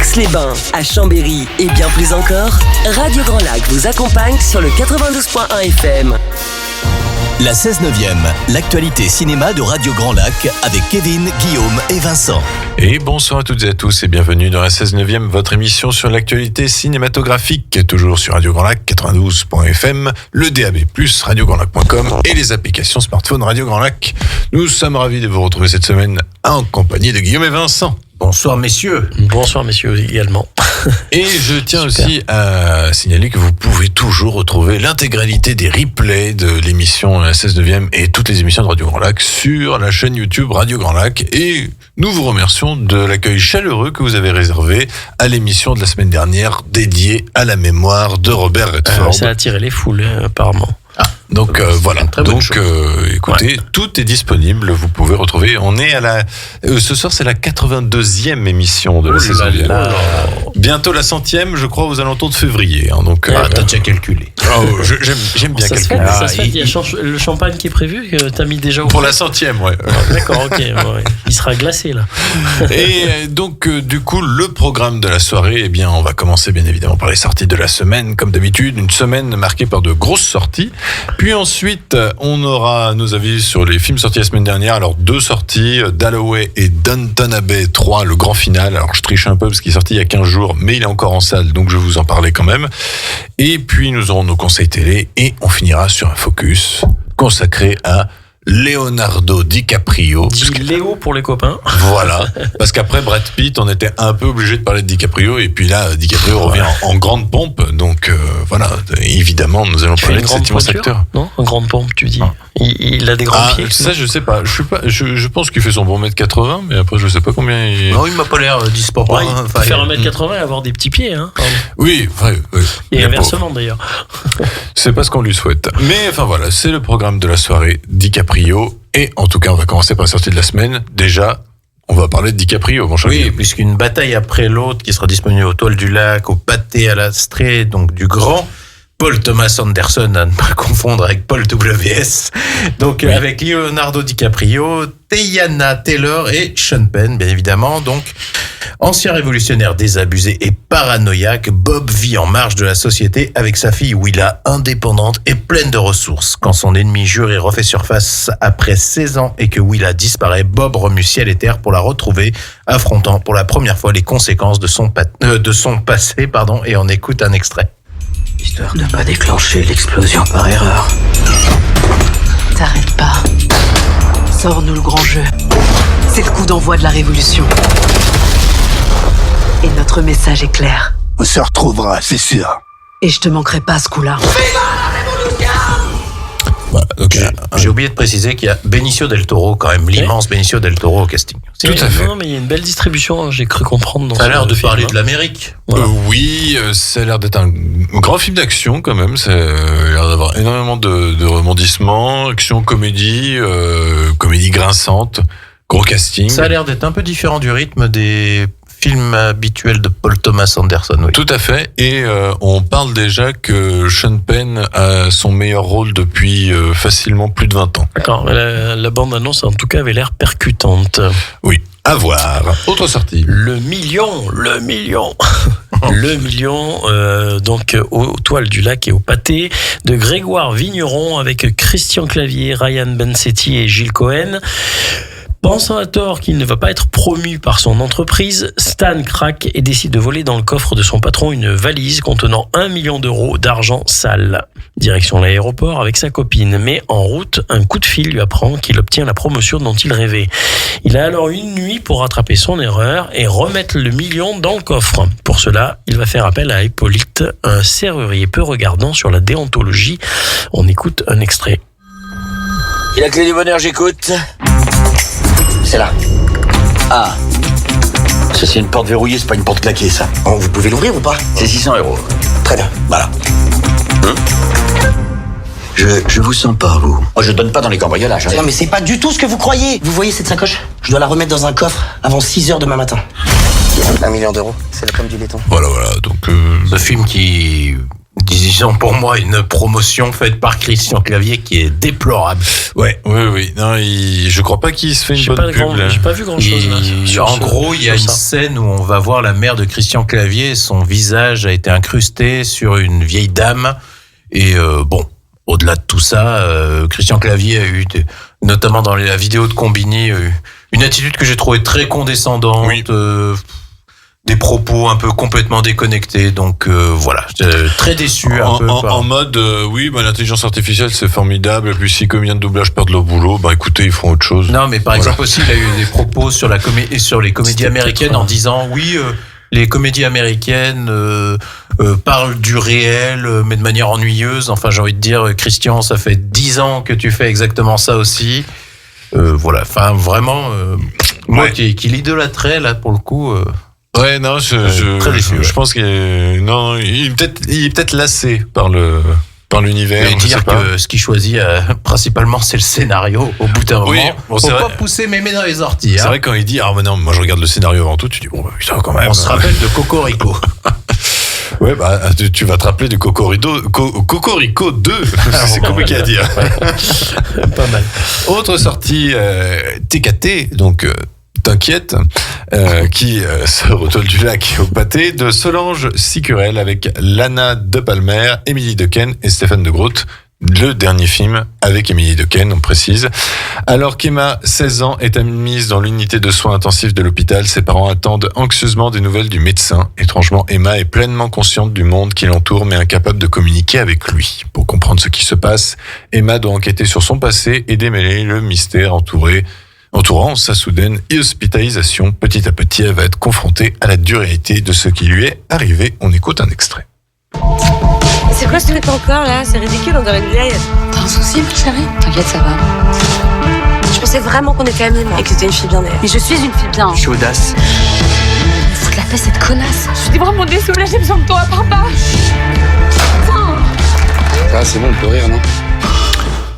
Aix-les-Bains, à Chambéry et bien plus encore, Radio Grand Lac vous accompagne sur le 92.1 FM. La 16/9e, l'actualité cinéma de Radio Grand Lac avec Kevin, Guillaume et Vincent. Et bonsoir à toutes et à tous et bienvenue dans la 16/9e, votre émission sur l'actualité cinématographique, toujours sur Radio Grand Lac 92.fm, le DAB+, radiograndlac.com et les applications smartphone Radio Grand Lac. Nous sommes ravis de vous retrouver cette semaine en compagnie de Guillaume et Vincent. Bonsoir messieurs. Bonsoir messieurs également. Et je tiens aussi à signaler que vous pouvez toujours retrouver l'intégralité des replays de l'émission 16/9e et toutes les émissions de Radio Grand Lac sur la chaîne YouTube Radio Grand Lac. Et nous vous remercions de l'accueil chaleureux que vous avez réservé à l'émission de la semaine dernière dédiée à la mémoire de Robert Redford. Ça a attiré les foules apparemment. Donc voilà. Donc écoutez, tout est disponible. Vous pouvez retrouver. On est à la. Ce soir, c'est la 82e émission de la saison. Bientôt la 100e, je crois, aux alentours de février. Hein, donc t'as déjà calculé. J'aime bien calculer. Ça se fait. Il y a le champagne qui est prévu que t'as mis déjà au pour la 100e, ouais. D'accord, ok. Ouais. Il sera glacé là. Et donc du coup, le programme de la soirée, eh bien, on va commencer bien évidemment par les sorties de la semaine, comme d'habitude, une semaine marquée par de grosses sorties. Puis ensuite, on aura nos avis sur les films sortis la semaine dernière. Alors, 2 sorties, Dalloway et Downton Abbey 3, le grand final. Alors, je triche un peu parce qu'il est sorti il y a 15 jours, mais il est encore en salle, donc je vais vous en parler quand même. Et puis, nous aurons nos conseils télé et on finira sur un focus consacré à Leonardo DiCaprio. Dit Léo pour les copains. Voilà, parce qu'après Brad Pitt, on était un peu obligé de parler de DiCaprio, et puis là, DiCaprio revient en grande pompe, donc voilà, évidemment, nous allons parler de cet immense acteur. Non, en grande pompe, tu dis. Il a des grands pieds. Ça, je sais pas. Je pense qu'il fait son bon 1m80, mais après, je sais pas combien il... Non, il m'a pas l'air disport. Ouais, il peut faire 1m80 et avoir des petits pieds. Hein. Oui. Et inversement, d'ailleurs. C'est pas ce qu'on lui souhaite. Mais enfin voilà, c'est le programme de la soirée DiCaprio. Et en tout cas, on va commencer par la sortie de la semaine. Déjà, on va parler de DiCaprio, mon cher. Oui, puisqu'une bataille après l'autre qui sera disponible aux Toiles du Lac, au Pâté à l'Astrée, donc du grand Paul Thomas Anderson, à ne pas confondre avec Paul W.S. Donc oui. Avec Leonardo DiCaprio, Teyana Taylor et Sean Penn, bien évidemment. Donc, ancien révolutionnaire désabusé et paranoïaque, Bob vit en marge de la société avec sa fille Willa, indépendante et pleine de ressources. Quand son ennemi juré refait surface après 16 ans et que Willa disparaît, Bob remue ciel et terre pour la retrouver, affrontant pour la première fois les conséquences de son passé, et on écoute un extrait. Histoire de pas déclencher l'explosion par erreur. T'arrêtes pas. Sors-nous le grand jeu. C'est le coup d'envoi de la révolution. Et notre message est clair. On se retrouvera, c'est sûr. Et je te manquerai pas ce coup-là. Voilà, donc, j'ai oublié de préciser qu'il y a Benicio del Toro, quand même, l'immense Benicio del Toro au casting. Tout à fait. Non, mais il y a une belle distribution, hein, j'ai cru comprendre. Dans ça a l'air de parler de l'Amérique. Voilà. Oui, ça a l'air d'être un grand film d'action quand même. Ça a l'air d'avoir énormément de rebondissements, action, comédie, comédie grinçante, gros casting. Ça a l'air d'être un peu différent du rythme des film habituel de Paul Thomas Anderson. Oui. Tout à fait. Et on parle déjà que Sean Penn a son meilleur rôle depuis facilement plus de 20 ans. D'accord. La bande-annonce, en tout cas, avait l'air percutante. Oui. À voir. Autre sortie. Le million. Le million, donc aux Toiles du Lac et au Pâté, de Grégoire Vigneron avec Christian Clavier, Ryan Bensetti et Gilles Cohen. Pensant à tort qu'il ne va pas être promu par son entreprise, Stan craque et décide de voler dans le coffre de son patron une valise contenant 1 million d'euros d'argent sale. Direction l'aéroport avec sa copine, mais en route, un coup de fil lui apprend qu'il obtient la promotion dont il rêvait. Il a alors une nuit pour rattraper son erreur et remettre le million dans le coffre. Pour cela, il va faire appel à Hippolyte, un serrurier peu regardant sur la déontologie. On écoute un extrait. Et la clé du bonheur, j'écoute. C'est là. Ah. Ça, c'est une porte verrouillée, c'est pas une porte claquée, ça. Oh, vous pouvez l'ouvrir ou pas? C'est 600 €. Très bien. Voilà. Je vous sens pas, vous. Moi, je donne pas dans les cambriolages. Hein. Non, mais c'est pas du tout ce que vous croyez. Vous voyez cette sacoche? Je dois la remettre dans un coffre avant 6h demain matin. 1 million d'euros, c'est la pomme du laiton. Voilà. Donc, ce film qui disons pour moi, une promotion faite par Christian Clavier qui est déplorable. Ouais, oui. Non, je crois pas qu'il se fait une bonne pub. Là. J'ai pas vu grand chose là. En gros, il y a une scène où on va voir la mère de Christian Clavier. Son visage a été incrusté sur une vieille dame. Et au-delà de tout ça, Christian Clavier a eu, notamment dans la vidéo de Combini, une attitude que j'ai trouvée très condescendante. Oui. Des propos un peu complètement déconnectés, donc voilà, très déçu. En mode, l'intelligence artificielle c'est formidable, et puis si combien de doublages perdent leur boulot, écoutez, ils feront autre chose. Non, mais par exemple aussi, il a eu des propos sur les comédies américaines en disant, les comédies américaines parlent du réel, mais de manière ennuyeuse. Enfin, j'ai envie de dire, Christian, ça fait 10 ans que tu fais exactement ça aussi. Voilà, enfin vraiment, moi qui l'idolâtrais là pour le coup. Ouais, non, très déçu, je pense qu'il est peut-être lassé par l'univers. Et dire que ce qu'il choisit principalement c'est le scénario au bout d'un moment. Faut pas pousser mémé dans les orties. C'est vrai quand il dit non, moi je regarde le scénario avant tout, tu dis putain quand même. On se rappelle de Cocorico. Ouais, tu vas te rappeler du Cocorico 2. C'est compliqué à dire. Pas mal. Autre sortie TKT, donc T'inquiète, qui se retourne du lac au pâté, de Solange Sicurel avec Lana de Palmer, Émilie Dequesne et Stéphane de Groot. Le dernier film avec Émilie Dequesne, on précise. Alors qu'Emma, 16 ans, est admise dans l'unité de soins intensifs de l'hôpital, ses parents attendent anxieusement des nouvelles du médecin. Étrangement, Emma est pleinement consciente du monde qui l'entoure, mais incapable de communiquer avec lui. Pour comprendre ce qui se passe, Emma doit enquêter sur son passé et démêler le mystère entourant sa soudaine hospitalisation. Petit à petit, elle va être confrontée à la dure réalité de ce qui lui est arrivé. On écoute un extrait. C'est quoi ce truc encore là? C'est ridicule, on dirait une vieille. T'as un souci, ma chérie? T'inquiète, ça va. Je pensais vraiment qu'on était amis, moi, et que c'était une fille bien née. Mais je suis une fille bien. Je suis audace. Me fout de la paix, cette connasse. Je suis vraiment désolée, j'ai besoin de toi, papa. Ah, c'est bon, on peut rire, non?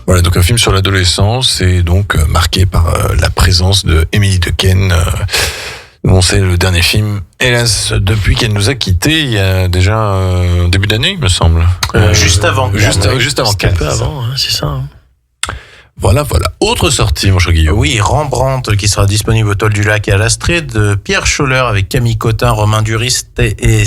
Voilà, donc un film sur l'adolescence et donc marqué par la présence de Émilie Dequesne. Bon, c'est le dernier film, hélas, depuis qu'elle nous a quittés, il y a déjà début d'année, il me semble. Juste avant. Juste avant Cannes. Un peu avant, c'est ça. Voilà. Autre sortie, mon cher Guillaume. Oui, Rembrandt, qui sera disponible au Toll du Lac et à l'Astrée, de Pierre Scholler avec Camille Cotin, Romain Duris et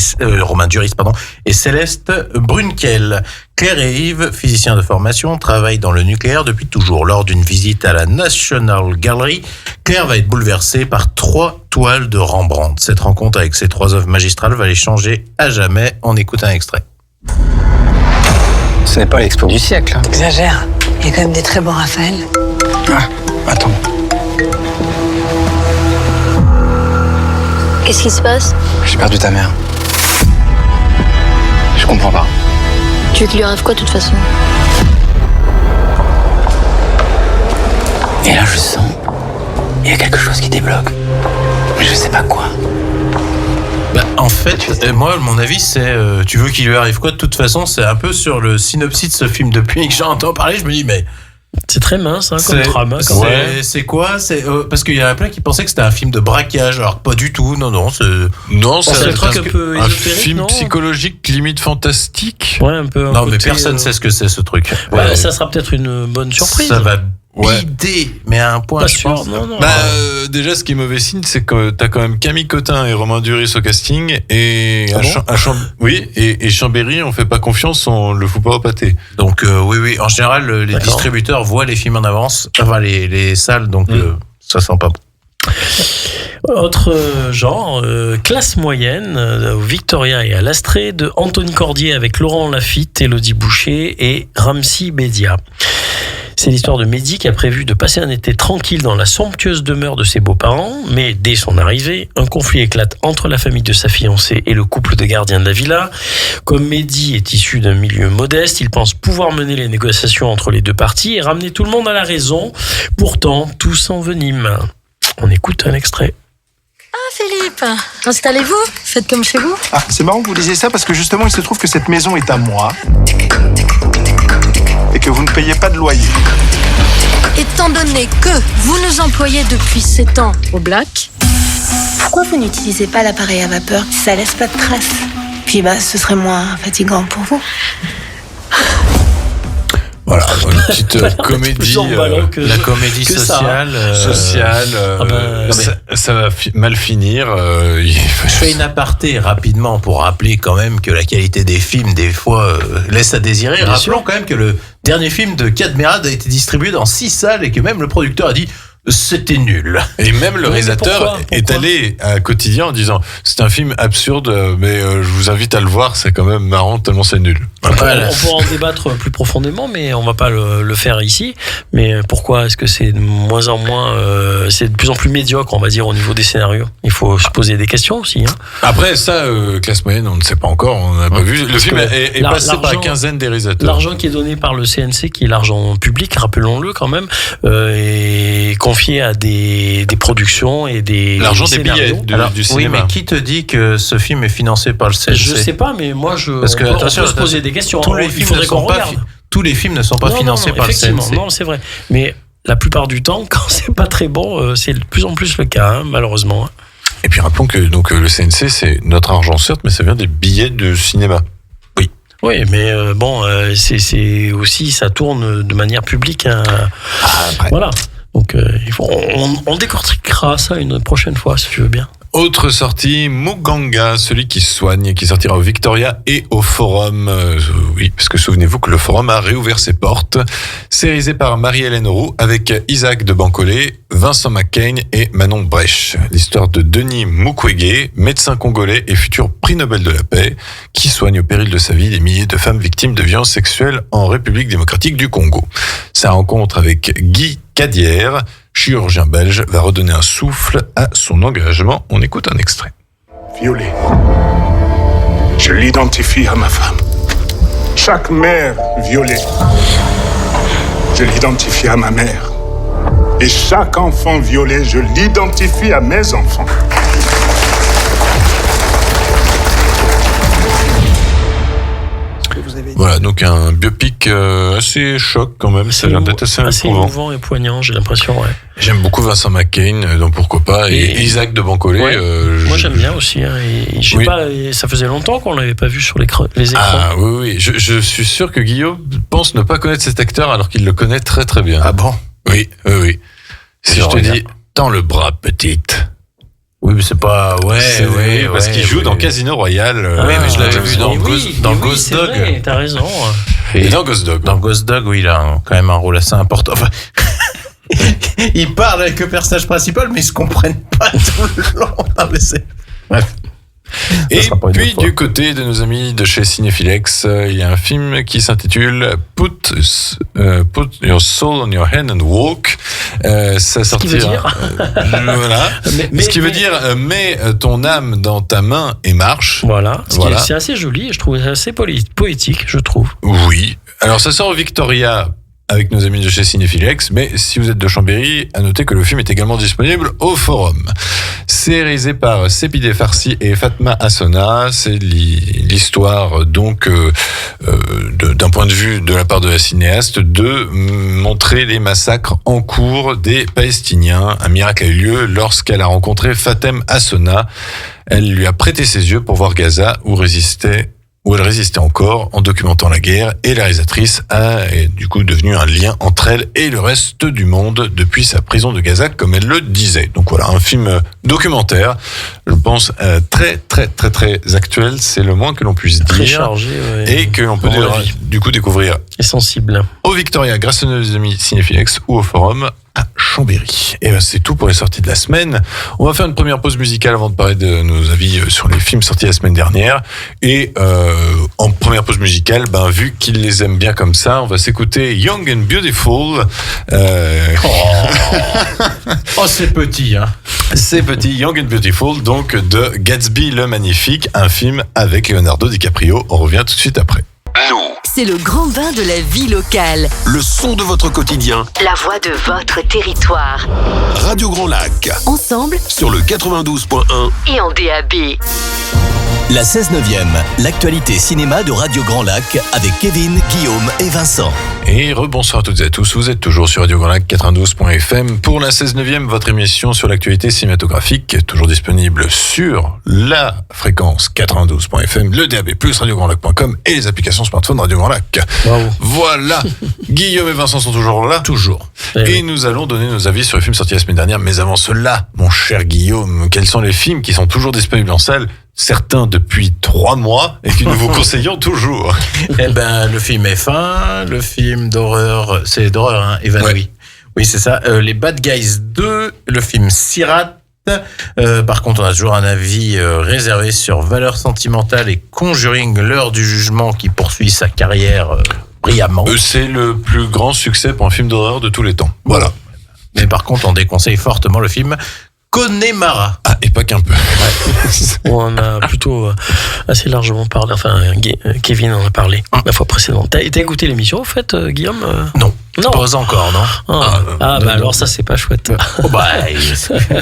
Céleste Brunkel. Claire et Yves, physiciens de formation, travaillent dans le nucléaire depuis toujours. Lors d'une visite à la National Gallery, Claire va être bouleversée par 3 toiles de Rembrandt. Cette rencontre avec ces 3 œuvres magistrales va les changer à jamais. On écoute un extrait. Ce n'est pas l'expo du siècle. Exagère. Il y a quand même des très beaux Raphaël. Ah, attends. Qu'est-ce qui se passe? J'ai perdu ta mère. Je comprends pas. Tu veux qu'il lui arrive quoi de toute façon? Et là, je sens, il y a quelque chose qui débloque. Mais je sais pas quoi. En fait, moi, mon avis, c'est tu veux qu'il lui arrive quoi de toute façon? C'est un peu sur le synopsis de ce film. Depuis que j'entends parler, je me dis, mais c'est très mince, comme drame. C'est quoi? Parce qu'il y en a plein qui pensaient que c'était un film de braquage, alors pas du tout. Non, c'est un truc un peu un film psychologique, limite fantastique. Ouais, un peu. Non, mais personne sait ce que c'est ce truc. Ça sera peut-être une bonne surprise. Ça va bider, mais à un point, pas je sûr, pense. Non. Déjà, ce qui est mauvais signe, c'est que t'as quand même Camille Cotin et Romain Duris au casting, et et Chambéry, on fait pas confiance, on le fout pas au pâté. Donc oui, en général, les distributeurs voient les films en avance, enfin les salles, donc ça sent pas bon. Autre genre, classe moyenne, au Victoria et à l'Astrée, de Anthony Cordier avec Laurent Lafitte, Élodie Boucher et Ramsi Bedia. C'est l'histoire de Mehdi qui a prévu de passer un été tranquille dans la somptueuse demeure de ses beaux-parents, mais dès son arrivée, un conflit éclate entre la famille de sa fiancée et le couple de gardiens de la villa. Comme Mehdi est issu d'un milieu modeste, il pense pouvoir mener les négociations entre les deux parties et ramener tout le monde à la raison. Pourtant, tout s'envenime. On écoute un extrait. Ah Philippe, installez-vous, faites comme chez vous. Ah, c'est marrant que vous disiez ça parce que justement il se trouve que cette maison est à moi et que vous ne payez pas de loyer. Étant donné que vous nous employez depuis 7 ans au Black, pourquoi vous n'utilisez pas l'appareil à vapeur? Ça laisse pas de traces. Puis puis ce serait moins fatigant pour vous. Voilà, une petite comédie, la comédie sociale. Ça va mal finir. Je fais une aparté rapidement pour rappeler quand même que la qualité des films, des fois, laisse à désirer. Bien Rappelons sûr. quand même que le dernier film de Cadmerade a été distribué dans 6 salles et que même le producteur a dit c'était nul. Et même le réalisateur pourquoi est allé à Quotidien en disant c'est un film absurde, mais je vous invite à le voir, c'est quand même marrant tellement c'est nul. Voilà. On pourra en débattre plus profondément, mais on va pas le faire ici. Mais pourquoi est-ce que c'est de moins en moins, c'est de plus en plus médiocre, on va dire, au niveau des scénarios? Il faut se poser des questions aussi. Hein. Après ça, classe moyenne, on ne sait pas encore, on n'a pas vu. Le film est passé par la quinzaine des réalisateurs. L'argent qui est donné par le CNC, qui est l'argent public, rappelons-le quand même, est confié à des productions et des l'argent des scénarios. billets du cinéma. Oui, mais qui te dit que ce film est financé par le CNC? Je sais pas, mais moi, Parce que, on attention, peut se poser des questions. Tous les Il films faudrait ne sont qu'on pas regarde. tous les films ne sont pas financés par le effectivement, CNC. Non, c'est vrai. Mais la plupart du temps, quand c'est pas très bon, c'est de plus en plus le cas, hein, malheureusement. Et puis rappelons que donc le CNC c'est notre argent certes, mais ça vient des billets de cinéma. Oui, mais c'est aussi, ça tourne de manière publique. Hein. Voilà. Donc, on décortiquera ça une prochaine fois, si tu veux bien. Autre sortie, Muganga, celui qui soigne, qui sortira au Victoria et au Forum. Oui, parce que souvenez-vous que le Forum a réouvert ses portes. C'est réalisé par Marie-Hélène Roux avec Isaac de Bancolé, Vincent McCain et Manon Brèche. L'histoire de Denis Mukwege, médecin congolais et futur prix Nobel de la paix, qui soigne au péril de sa vie des milliers de femmes victimes de violences sexuelles en République démocratique du Congo. Sa rencontre avec Guy Cadière, chirurgien belge, va redonner un souffle à son engagement. On écoute un extrait. Violée. Je l'identifie à ma femme. Chaque mère violée, je l'identifie à ma mère. Et chaque enfant violé, je l'identifie à mes enfants. Voilà, donc un biopic assez choc quand même, ça a l'air d'être assez émouvant et poignant, j'ai l'impression, ouais. J'aime beaucoup Vincent McCain, donc pourquoi pas, et Isaac de Bancolé. Ouais. Moi j'aime bien aussi, hein, et je sais pas, ça faisait longtemps qu'on l'avait pas vu sur les écrans. Ah oui, je suis sûr que Guillaume pense ne pas connaître cet acteur alors qu'il le connaît très très bien. Ah bon? Oui. Si je te dis, tends le bras petite. Oui, mais c'est pas... Ouais, parce qu'il joue dans Casino Royale. Oui, mais je l'avais vu dans Ghost Dog. Vrai, t'as raison. Et dans Ghost Dog. Dans Ghost Dog, oui, il a quand même un rôle assez important. Enfin, il parle avec le personnage principal, mais ils se comprennent pas tout le long. Non, mais c'est... Bref. Et puis du côté de nos amis de chez Cinéphilex, il y a un film qui s'intitule Put Your Soul on Your Hand and Walk. Ça sortira. Voilà. Ce qui veut dire mets ton âme dans ta main et marche. Voilà. C'est assez joli et je trouve assez poétique, je trouve. Oui. Alors ça sort au Victoria avec nos amis de chez Cinéphilex, mais si vous êtes de Chambéry, à noter que le film est également disponible au Forum. C'est réalisé par Sepideh Farsi et Fatma Assona. C'est l'histoire donc d'un point de vue de la part de la cinéaste de montrer les massacres en cours des Palestiniens. Un miracle a eu lieu lorsqu'elle a rencontré Fatem Assona. Elle lui a prêté ses yeux pour voir Gaza où elle résistait encore en documentant la guerre, et la réalisatrice est du coup devenu un lien entre elle et le reste du monde depuis sa prison de Gaza, comme elle le disait. Donc voilà, un film documentaire, je pense très très très très actuel, c'est le moins que l'on puisse dire. Très chargé, et que l'on peut du coup découvrir. Et sensible. Au Victoria, grâce à nos amis Cinéphilex, ou au Forum à Chambéry. Et ben c'est tout pour les sorties de la semaine. On va faire une première pause musicale avant de parler de nos avis sur les films sortis la semaine dernière. Et en première pause musicale, vu qu'ils les aiment bien comme ça, on va s'écouter Young and Beautiful. Oh, c'est petit, hein. C'est petit, Young and Beautiful, donc de Gatsby le Magnifique, un film avec Leonardo DiCaprio. On revient tout de suite après. C'est le grand bain de la vie locale. Le son de votre quotidien. La voix de votre territoire. Radio Grand Lac. Ensemble sur le 92.1 et en DAB. La 16/9e, l'actualité cinéma de Radio Grand Lac avec Kevin, Guillaume et Vincent. Et rebonsoir à toutes et à tous, vous êtes toujours sur Radio Grand Lac 92.fm pour la 16/9e, votre émission sur l'actualité cinématographique, toujours disponible sur la fréquence 92.fm, le DAB+, radiograndlac.com et les applications smartphone Radio Grand Lac. Bravo. Voilà, Guillaume et Vincent sont toujours là. Toujours. Et nous allons donner nos avis sur les films sortis la semaine dernière. Mais avant cela, mon cher Guillaume, quels sont les films qui sont toujours disponibles en salle, certains depuis 3 mois, et que nous vous conseillons toujours? Eh ben, le film F1, le film d'horreur, c'est d'horreur, hein, Évanoui. Ouais. Oui, c'est ça. Les Bad Guys 2, le film Sirat. Par contre, on a toujours un avis réservé sur Valeurs sentimentales et Conjuring, l'heure du jugement, qui poursuit sa carrière brillamment. C'est le plus grand succès pour un film d'horreur de tous les temps. Voilà. Mais par contre, on déconseille fortement le film Connemara. Ah, et pas qu'un peu. On a plutôt assez largement parlé, enfin Kevin en a parlé la fois précédente. T'as écouté l'émission au fait, Guillaume? Non. Non. Pas encore, non. Bah alors ça c'est pas chouette. Oh bah,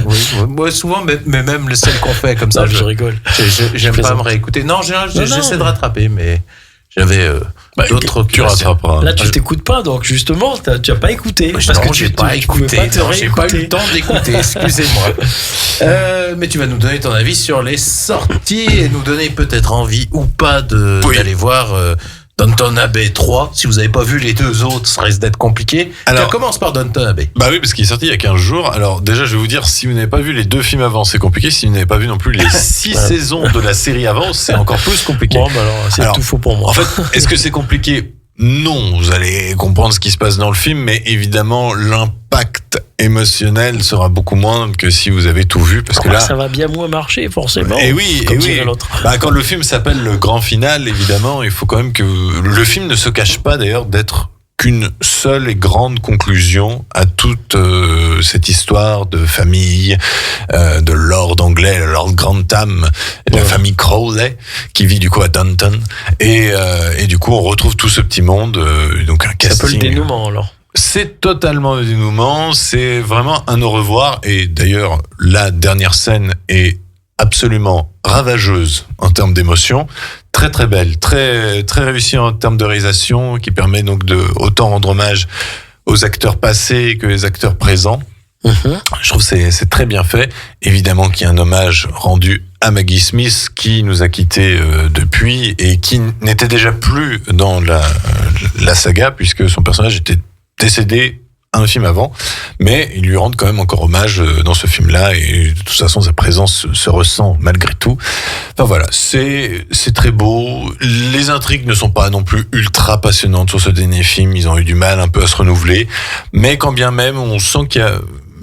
oui, moi souvent, mais même celle qu'on fait comme ça, Non, je rigole. J'aime pas me réécouter. Non, j'essaie de rattraper, mais j'avais d'autres tu rattraperas. Là tu t'écoutes pas, donc justement tu as pas écouté. Parce Parce que que j'ai pas écouté, j'ai pas eu le temps d'écouter, excusez-moi. Mais tu vas nous donner ton avis sur les sorties et nous donner peut-être envie ou pas d'aller voir Downton Abbey 3. Si vous n'avez pas vu les deux autres, ça risque d'être compliqué. Alors, commence par Downton Abbey. Bah oui, parce qu'il est sorti il y a 15 jours. Alors déjà, je vais vous dire, si vous n'avez pas vu les 2 films avant, c'est compliqué. Si vous n'avez pas vu non plus les 6 saisons de la série avant, c'est encore plus compliqué. Bon, bah alors, tout faux pour moi. En fait, est-ce que c'est compliqué? Non, vous allez comprendre ce qui se passe dans le film, mais évidemment, l'impact émotionnel sera beaucoup moindre que si vous avez tout vu, parce que là, ça va bien moins marcher forcément. Et oui, comme et dirait oui. l'autre. Bah, quand le film s'appelle le grand final, évidemment, il faut quand même que le film ne se cache pas d'ailleurs d'être qu'une seule et grande conclusion à toute cette histoire de famille, de Lord anglais, le Lord Grantham, et de la famille Crowley, qui vit du coup à Downton. Et du coup, on retrouve tout ce petit monde, donc un casting. C'est un peu le dénouement alors. C'est totalement le dénouement, c'est vraiment un au revoir. Et d'ailleurs, la dernière scène est absolument ravageuse en termes d'émotion, très très belle, très très réussie en termes de réalisation, qui permet donc de autant rendre hommage aux acteurs passés que les acteurs présents. Je trouve que c'est très bien fait. Évidemment qu'il y a un hommage rendu à Maggie Smith, qui nous a quittés depuis et qui n'était déjà plus dans la saga, puisque son personnage était décédé un film avant, mais ils lui rendent quand même encore hommage dans ce film-là, et de toute façon sa présence se ressent malgré tout. Enfin voilà, c'est très beau. Les intrigues ne sont pas non plus ultra passionnantes sur ce dernier film, ils ont eu du mal un peu à se renouveler, mais quand bien même on sent qu'il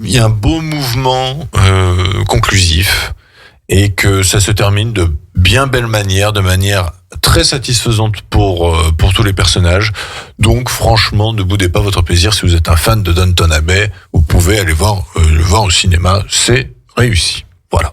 y a un beau mouvement conclusif, et que ça se termine de bien belle manière, de manière très satisfaisante pour tous les personnages. Donc franchement, ne boudez pas votre plaisir. Si vous êtes un fan de Downton Abbey, vous pouvez aller le voir au cinéma. C'est réussi. Voilà.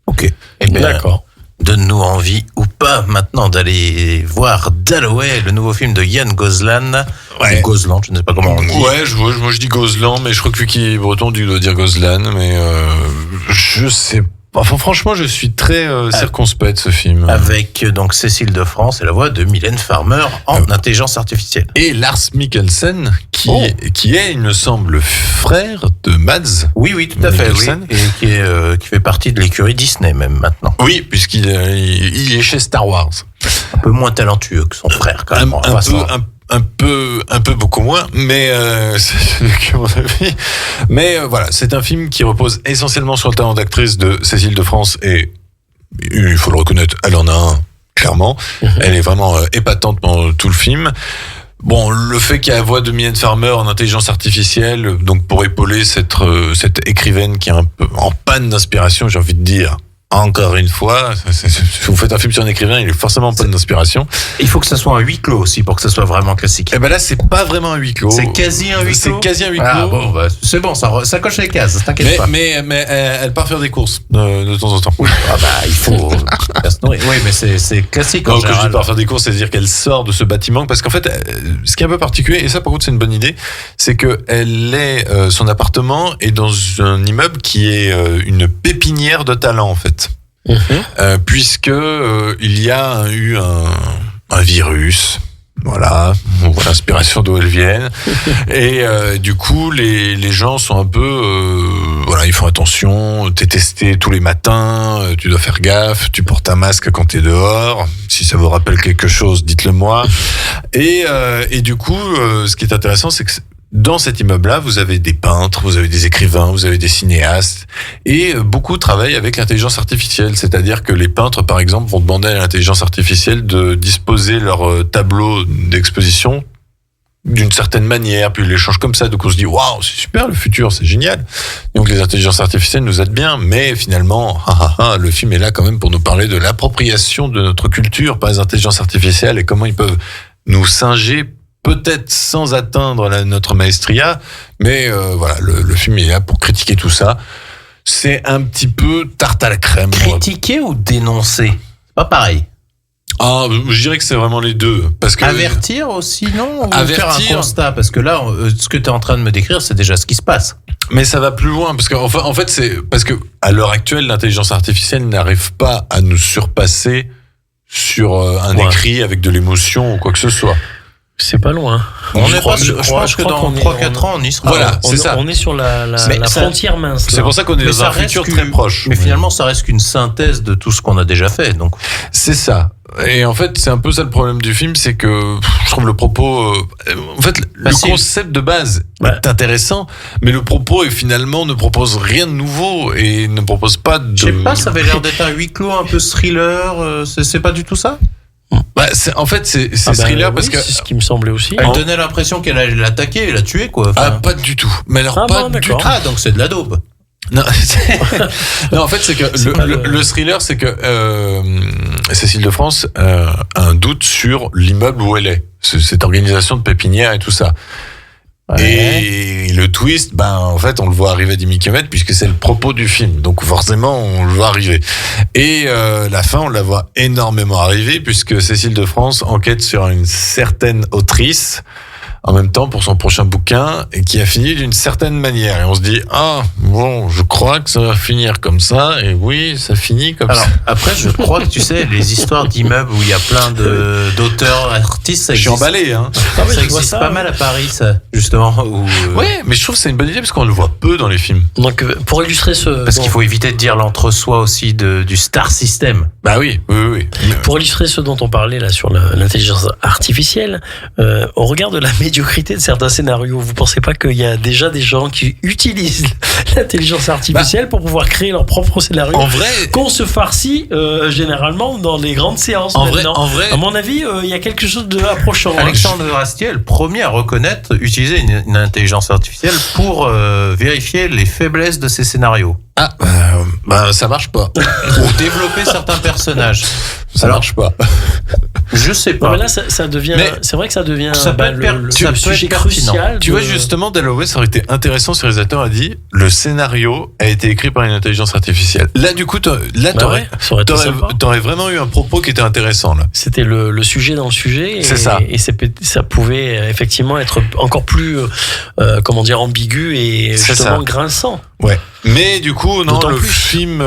Ok. Eh bien, d'accord. Donne-nous envie ou pas maintenant d'aller voir Dalloway, le nouveau film de Yann Gozlan. Ouais. Ou Gozlan, je ne sais pas comment on dit. Ouais, moi je dis Gozlan, mais je crois que vu qu'il est breton, il doit dire Gozlan, mais je sais pas. Enfin, franchement, je suis très circonspect de ce film. Avec donc Cécile de France et la voix de Mylène Farmer en intelligence artificielle. Et Lars Mikkelsen, qui est, il me semble, le frère de Mads. Oui, tout à fait. Oui. Et qui fait partie de l'écurie Disney même maintenant. Oui, puisqu'il est chez Star Wars. Un peu moins talentueux que son frère, quand même. Un peu beaucoup moins, mais c'est que mon avis. Mais voilà, c'est un film qui repose essentiellement sur le talent d'actrice de Cécile de France, et il faut le reconnaître, elle en a un, clairement. Elle est vraiment épatante pendant tout le film. Bon, le fait qu'il y ait la voix de Mylène Farmer en intelligence artificielle, donc pour épauler cette écrivaine qui est un peu en panne d'inspiration, j'ai envie de dire. Encore une fois, si vous faites un film sur un écrivain, il est forcément en panne d'inspiration. Il faut que ça soit un huis clos aussi pour que ça soit vraiment classique. Et ben là, c'est pas vraiment un huis clos. C'est quasi un huis clos. C'est quasi un huis clos. Ah bon, bah, c'est bon, ça coche les cases, t'inquiète pas. Mais elle part faire des courses de temps en temps. Oui, il faut se nourrir. Oui, mais c'est classique en général. Quand je dis part faire des courses, c'est-à-dire qu'elle sort de ce bâtiment, parce qu'en fait, ce qui est un peu particulier, et ça par contre c'est une bonne idée, c'est que son appartement est dans un immeuble qui est une pépinière de talent en fait. puisque il y a eu un virus. Voilà, on voit l'inspiration d'où elle vient. Et du coup, les gens sont un peu... voilà, ils font attention, t'es testé tous les matins, tu dois faire gaffe, tu portes un masque quand t'es dehors. Si ça vous rappelle quelque chose, dites-le moi. Et du coup, ce qui est intéressant, c'est que dans cet immeuble-là, vous avez des peintres, vous avez des écrivains, vous avez des cinéastes, et beaucoup travaillent avec l'intelligence artificielle. C'est-à-dire que les peintres, par exemple, vont demander à l'intelligence artificielle de disposer leur tableau d'exposition d'une certaine manière, puis ils les changent comme ça. Donc on se dit, waouh, c'est super le futur, c'est génial. Donc les intelligences artificielles nous aident bien, mais finalement, le film est là quand même pour nous parler de l'appropriation de notre culture par les intelligences artificielles et comment ils peuvent nous singer, peut-être sans atteindre notre maestria, mais voilà, le film est là pour critiquer tout ça. C'est un petit peu tarte à la crème. Critiquer ou dénoncer? C'est pas pareil. Ah, je dirais que c'est vraiment les deux. Parce que avertir aussi, non? Ou avertir, faire un constat? Parce que là, ce que tu es en train de me décrire, c'est déjà ce qui se passe. Mais ça va plus loin, parce que en fait, c'est parce que à l'heure actuelle, l'intelligence artificielle n'arrive pas à nous surpasser sur un écrit avec de l'émotion ou quoi que ce soit. C'est pas loin. Je pense que dans 3-4 ans, on y sera. Voilà, c'est ça. On est sur la frontière mince. C'est pour ça qu'on est dans un futur très proche. Mais finalement, ça reste qu'une synthèse de tout ce qu'on a déjà fait. Donc. C'est ça. Et en fait, c'est un peu ça le problème du film, c'est que je trouve le propos... en fait, le concept de base est intéressant, mais le propos finalement ne propose rien de nouveau et ne propose pas de... Je sais pas, ça avait l'air d'être un huis clos un peu thriller. C'est pas du tout ça? En fait, c'est thriller parce que c'est ce qui me semblait aussi. Elle donnait l'impression qu'elle allait l'attaquer et la tuer, quoi. Enfin... pas du tout. Mais alors pas du tout. Ah, donc c'est de la daube. Non, non, en fait, c'est que le thriller, c'est que Cécile de France a un doute sur l'immeuble où elle est, cette organisation de pépinière et tout ça. Ouais. Et le twist, en fait, on le voit arriver à 10 km puisque c'est le propos du film. Donc forcément, on le voit arriver. Et la fin, on la voit énormément arriver puisque Cécile de France enquête sur une certaine autrice en même temps pour son prochain bouquin et qui a fini d'une certaine manière. Et on se dit, je crois que ça va finir comme ça. Et oui, ça finit comme ça. Après, je crois que tu sais, les histoires d'immeubles où il y a plein d'auteurs, artistes, ça existe. Je suis emballé, hein. Ça existe pas mal à Paris, ça, justement. Ouais, mais je trouve que c'est une bonne idée parce qu'on le voit peu dans les films. Donc, pour illustrer Parce qu'il faut éviter de dire l'entre-soi aussi du star system. Bah oui. Pour illustrer ce dont on parlait là sur l'intelligence artificielle, au regard de la médiocrité de certains scénarios, vous pensez pas qu'il y a déjà des gens qui utilisent l'intelligence artificielle pour pouvoir créer leur propre scénario? En vrai, qu'on se farcit généralement dans les grandes séances. En vrai, à mon avis, il y a quelque chose de approchant. Alexandre Astier est le premier à reconnaître utiliser une intelligence artificielle pour vérifier les faiblesses de ses scénarios. Ça marche pas. Pour développer certains personnages. Ça marche pas. Je sais pas. Non, mais là, ça devient. C'est vrai que ça devient. Ça peut être sujet crucial. Tu vois, justement, Dalloway, ça aurait été intéressant si le réalisateur a dit le scénario a été écrit par une intelligence artificielle. Là, du coup, t'aurais vraiment eu un propos qui était intéressant, là. C'était le sujet dans le sujet. C'est ça. Et ça pouvait effectivement être encore plus, ambigu et justement grinçant. Ouais. Mais du coup, non, le film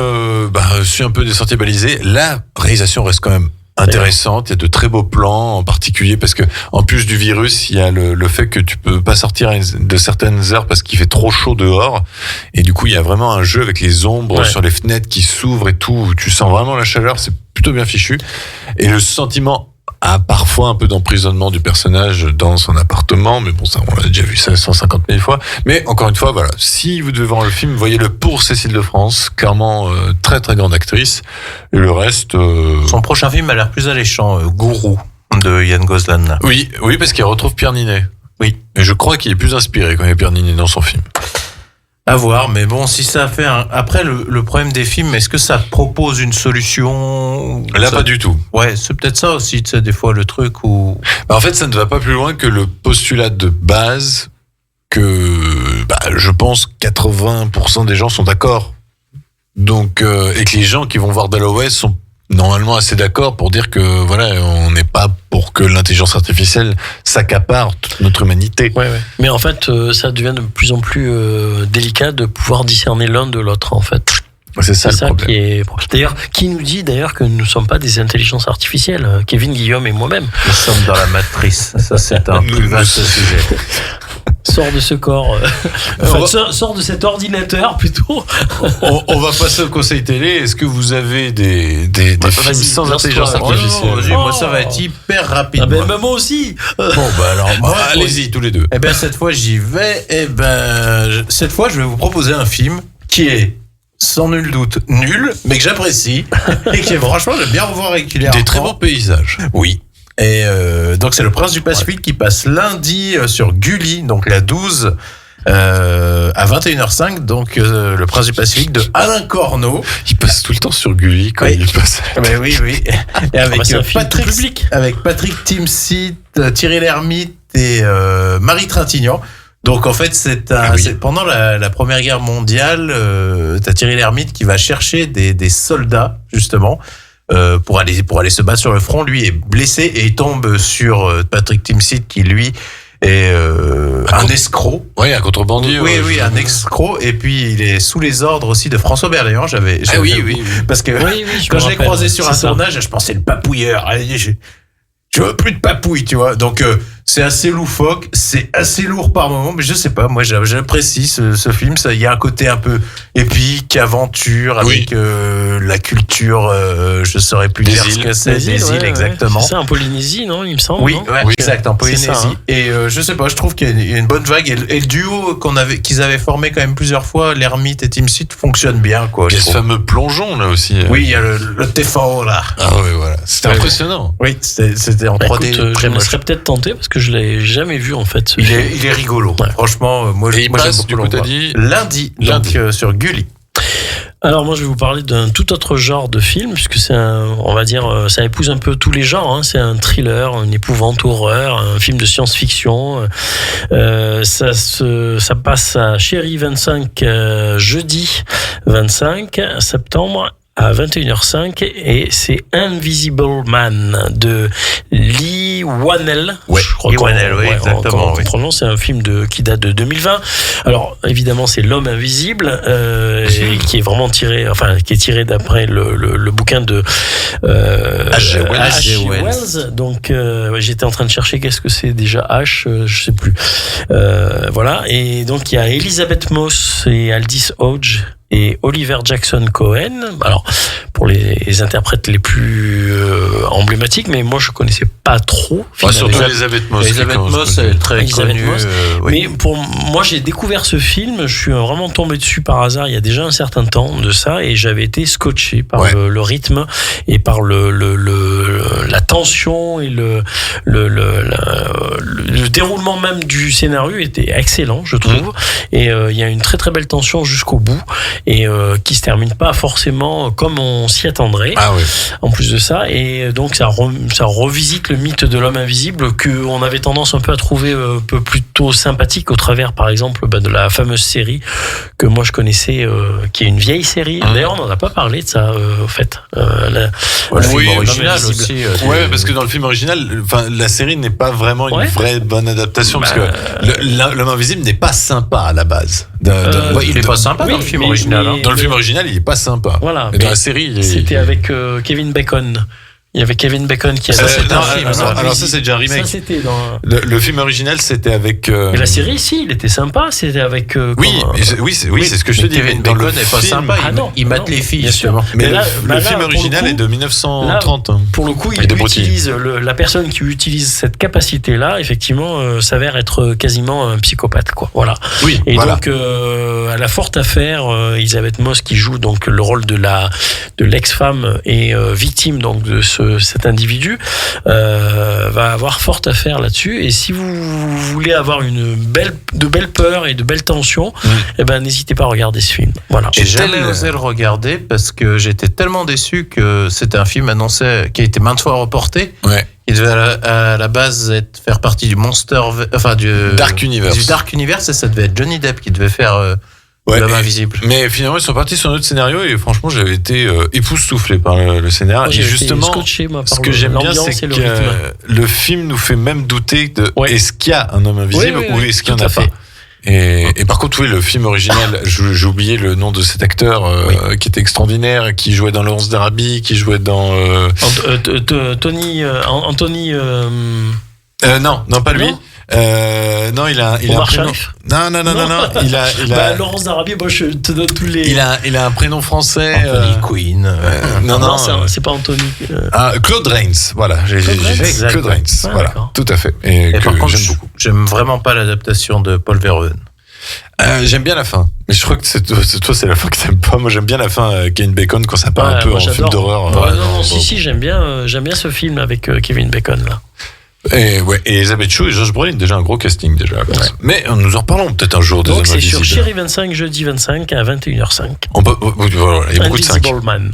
suit un peu des sentiers balisés. La réalisation reste quand même intéressante. Il y a de très beaux plans, en particulier parce que, en plus du virus, il y a le fait que tu peux pas sortir de certaines heures parce qu'il fait trop chaud dehors. Et du coup, il y a vraiment un jeu avec les ombres sur les fenêtres qui s'ouvrent et tout. Tu sens vraiment la chaleur. C'est plutôt bien fichu. Et le sentiment parfois un peu d'emprisonnement du personnage dans son appartement, mais bon, ça, on l'a déjà vu ça 150 000 fois. Mais encore une fois, voilà, si vous devez voir le film, voyez-le pour Cécile de France, clairement très très grande actrice. Et le reste... Son prochain film a l'air plus alléchant, Gourou, de Yann Gozlan. Oui, parce qu'il retrouve Pierre Ninet. Oui. Et je crois qu'il est plus inspiré quand il y a Pierre Ninet dans son film. À voir, mais bon, si ça fait Après, le problème des films, est-ce que ça propose une solution? Là, pas du tout. Ouais, c'est peut-être ça aussi, tu sais, des fois, le truc où... En fait, ça ne va pas plus loin que le postulat de base que, je pense, 80% des gens sont d'accord. Donc, et que les gens qui vont voir Dalloway sont normalement assez d'accord pour dire que, voilà, on n'est pas pour que l'intelligence artificielle s'accapare toute notre humanité. Ouais. Mais en fait, ça devient de plus en plus délicat de pouvoir discerner l'un de l'autre, en fait. C'est ça le problème. qui est. D'ailleurs, qui nous dit d'ailleurs que nous ne sommes pas des intelligences artificielles, Kevin, Guillaume et moi-même. Nous sommes dans la matrice. Ça, c'est un plus vaste sujet. Sors de ce corps, sors de cet ordinateur plutôt. On va passer au conseil télé. Est-ce que vous avez des films sans intelligence artificielle? Moi, ça va être hyper rapide. Ah ben, moi aussi. Bon, alors, allez-y, tous les deux. Eh ben, cette fois, j'y vais. Cette fois, je vais vous proposer un film qui est, sans nul doute, nul, mais que j'apprécie. Et qui est, franchement, j'aime bien revoir régulièrement. Des très beaux paysages. Oui. Et donc c'est Le Prince du Pacifique qui passe lundi sur Gulli, donc la 12 à 21h05, donc Le Prince du Pacifique de Alain Corneau. Il passe tout le temps sur Gulli quand il passe. Mais oui. Et avec public. Avec Patrick Timsit, Thierry Lhermitte et Marie Trintignant. Donc en fait c'est pendant la Première Guerre mondiale, t'as Thierry Lhermitte qui va chercher des soldats justement. Pour aller se battre sur le front. Lui est blessé et il tombe sur Patrick Timsit qui lui est un escroc. Oui, un contrebandier. Oui, un escroc. Et puis il est sous les ordres aussi de François Berléand. Oui. Parce que quand je l'ai croisé sur un tournage, je pensais le papouilleur. Je veux plus de papouille, tu vois. Donc c'est assez loufoque, c'est assez lourd par moment, mais je sais pas, moi j'apprécie ce film. Il y a un côté un peu épique, aventure, avec la culture, je saurais plus dire ce que c'est, des îles, exactement. C'est ça, en Polynésie, non, il me semble. Oui, exact, en Polynésie. Ça, hein. Et je sais pas, je trouve qu'il y a une bonne vague, et le duo qu'ils avaient formé quand même plusieurs fois, Lhermitte et Timsit, fonctionne bien, quoi. Il y a ce fameux plongeon là aussi. Oui, il y a le TFO là. Ah oui, voilà, c'était impressionnant. Oui, c'était en 3D. Écoute, je me serais peut-être tenté parce que je l'ai jamais vu en fait. Il est rigolo. Ouais. Franchement, moi j'aime beaucoup. Du coup, t'as dit lundi. Donc, sur Gulli. Alors moi je vais vous parler d'un tout autre genre de film puisque c'est on va dire, ça épouse un peu tous les genres. Hein. C'est un thriller, une épouvante horreur, un film de science-fiction. Ça passe à Chérie 25 jeudi 25 septembre. À 21h05 et c'est Invisible Man de Lee Whannell. Ouais, je crois exactement. On prononce, c'est un film qui date de 2020. Alors évidemment c'est L'Homme Invisible qui est vraiment tiré d'après le bouquin de H.G. Wells. Donc j'étais en train de chercher qu'est-ce que c'est déjà H, je sais plus. Voilà, et donc il y a Elizabeth Moss et Aldis Hodge et Oliver Jackson Cohen. Alors, pour les interprètes les plus emblématiques, mais moi je connaissais pas trop. Surtout Elizabeth Moss. Elizabeth Moss est très connue. Mais pour moi, j'ai découvert ce film. Je suis vraiment tombé dessus par hasard. Il y a déjà un certain temps de ça, et j'avais été scotché par le rythme et par la tension et le déroulement même du scénario était excellent, je trouve. Et il y a une très très belle tension jusqu'au bout. Et qui se termine pas forcément comme on s'y attendrait. Ah oui. En plus de ça, et donc ça revisite le mythe de l'homme invisible que on avait tendance un peu à trouver un peu plutôt sympathique au travers, par exemple, de la fameuse série que moi je connaissais, qui est une vieille série. D'ailleurs, on n'en a pas parlé de ça, au fait. Le film original aussi. Ouais, parce que dans le film original, la série n'est pas vraiment une vraie bonne adaptation, parce que l'homme invisible n'est pas sympa à la base. Il est pas sympa dans le film original. Dans le film original, il est pas sympa. Voilà. Mais dans la série, c'était avec Kevin Bacon. Il y avait Kevin Bacon qui a fait un film. Alors ça, c'est déjà un remake. Ça, c'était dans... le film original, c'était avec... Mais la série, si, il était sympa. C'était avec... c'est ce que je te dis. Kevin Bacon n'est pas sympa. Il mate les filles, justement. Mais le film original est de 1930. Pour le coup, il utilise... La personne qui utilise cette capacité-là, effectivement, s'avère être quasiment un psychopathe, quoi. Voilà. Oui, et donc, à la forte affaire, Elizabeth Moss, qui joue donc le rôle de l'ex-femme et victime donc de cet individu, va avoir forte affaire là-dessus. Et si vous voulez avoir de belles peurs et de belles tensions, n'hésitez pas à regarder ce film. Voilà. J'ai jamais osé le regarder parce que j'étais tellement déçu que c'était un film annoncé qui a été maintes fois reporté. Ouais. Il devait à la base faire partie du du Dark Universe. Du Dark Universe, et ça devait être Johnny Depp qui devait faire L'homme invisible. Mais finalement, ils sont partis sur un autre scénario et franchement, j'avais été époustouflé par le scénario. Moi, et justement, scotché, ce que j'aime bien, c'est que le film nous fait même douter de est-ce qu'il y a un homme invisible ou est-ce qu'il n'y en a pas. Et par contre, oui, le film original, j'ai oublié le nom de cet acteur qui était extraordinaire, qui jouait dans Laurence d'Arabie, qui jouait dans Anthony. Non, pas lui. Non, il a un prénom. Non. Il a. Laurence d'Arabie, moi je te donne tous les. Il a un prénom français. Anthony Quinn. Non, c'est pas Anthony. Claude Rains, voilà. Claude Rains, voilà, tout à fait. Et que par contre, j'aime beaucoup. J'aime vraiment pas l'adaptation de Paul Verhoeven. J'aime bien la fin, mais je crois que toi c'est la fin que t'aimes pas. Moi j'aime bien la fin Kevin Bacon quand ça part un peu en film d'horreur. Si j'aime bien ce film avec Kevin Bacon là. Et Elisabeth Chou et Josh Brolin, déjà un gros casting déjà. Ouais. Mais nous en reparlons peut-être un jour. Donc c'est sur Chéri 25, jeudi 25 à 21h05. Voilà, il y a beaucoup de 5. Man.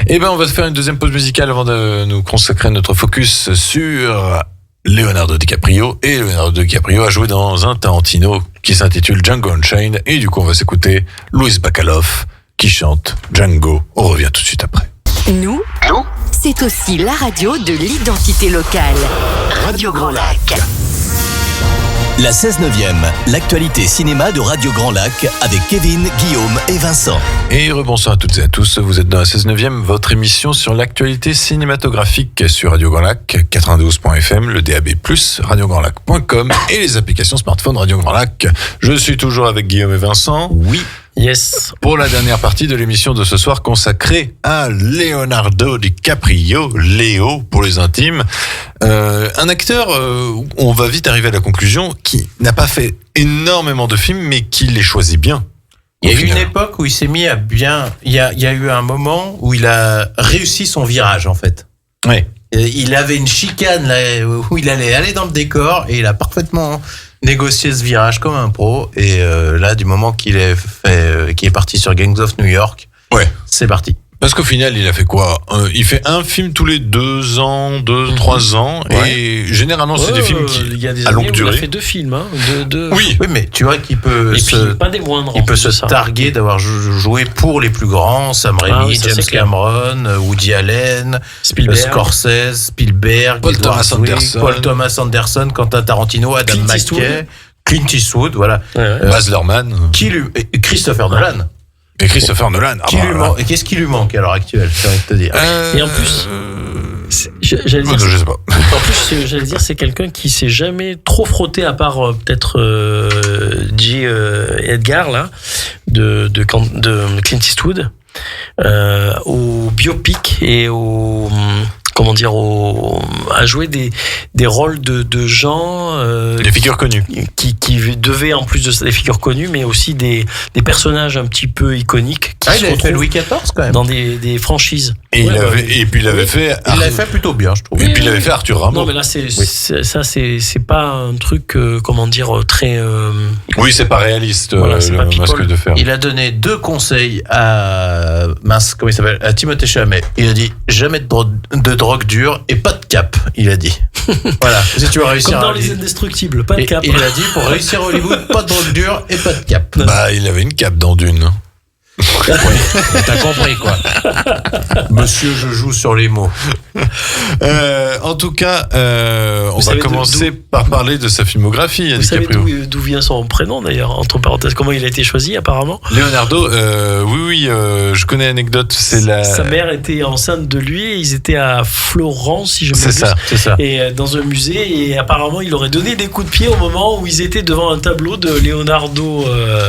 Et ben on va faire une deuxième pause musicale avant de nous consacrer notre focus sur Leonardo DiCaprio. Et Leonardo DiCaprio a joué dans un Tarantino qui s'intitule Django Unchained. Et du coup on va s'écouter Louis Bacalov qui chante Django. On revient tout de suite après. Nous, c'est aussi la radio de l'identité locale. Radio Grand Lac. La 16/9e, l'actualité cinéma de Radio Grand Lac avec Kevin, Guillaume et Vincent. Et rebonsoir à toutes et à tous, vous êtes dans la 16/9e, votre émission sur l'actualité cinématographique sur Radio Grand Lac, 92.fm, le DAB+, radiograndlac.com et les applications smartphone Radio Grand Lac. Je suis toujours avec Guillaume et Vincent. Oui. Yes. Pour la dernière partie de l'émission de ce soir consacrée à Leonardo DiCaprio, Léo pour les intimes. Un acteur, on va vite arriver à la conclusion, qui n'a pas fait énormément de films, mais qui les choisit bien. Il y a eu une époque où il s'est mis à bien... Il y a eu un moment où il a réussi son virage, en fait. Oui. Il avait une chicane là, où il allait aller dans le décor et il a parfaitement négocié ce virage comme un pro. Et là, du moment qu'il est parti sur Gangs of New York, c'est parti. Parce qu'au final, il a fait quoi ? Il fait un film tous les 2 ans, 3 ans. Ouais. Et généralement, c'est des films qui, y a des à longue durée. Il a fait 2 films. Hein, oui, mais tu vois qu'il peut pas des moindres. Il peut se targuer d'avoir joué pour les plus grands, Sam Raimi, James Cameron, Woody Allen, Scorsese, Spielberg, Paul Thomas Anderson, Quentin Tarantino, Adam McKay, Clint Eastwood, voilà. Baz Luhrmann. Christopher Nolan. Et Christopher Nolan. Et qu'est-ce qui lui manque à l'heure actuelle, j'ai envie de te dire. Et en plus, j'allais dire, je sais pas. En plus, j'allais dire, c'est quelqu'un qui s'est jamais trop frotté, à part peut-être J. Edgar là, de Clint Eastwood, au biopic et au à jouer des rôles de gens des figures connues qui devaient, en plus de ça, des figures connues, mais aussi des personnages un petit peu iconiques qui il avait fait Louis XIV quand même dans des franchises. Et puis il avait fait plutôt bien, je trouve. Et puis il avait fait Arthur Rimbaud. Non mais là c'est pas un truc très oui, c'est pas réaliste, c'est le pas Masque de fer. Il a donné 2 conseils à à Timothée Chalamet. Il a dit jamais de drogue dure et pas de cap, il a dit. Voilà, si tu vas réussir. Comme dans Les Indestructibles, pas de cap. Il a dit pour réussir à Hollywood, pas de drogue dure et pas de cap. Bah, il avait une cape dans Dune. Oui, t'as compris quoi. Monsieur, je joue sur les mots. En tout cas, on va commencer par parler de sa filmographie. Vous savez d'où vient son prénom d'ailleurs, entre parenthèses, comment il a été choisi apparemment? Leonardo, oui, je connais l'anecdote. Sa mère était enceinte de lui et ils étaient à Florence, si je me trompe. C'est ça. Et dans un musée, et apparemment il aurait donné des coups de pied au moment où ils étaient devant un tableau de Leonardo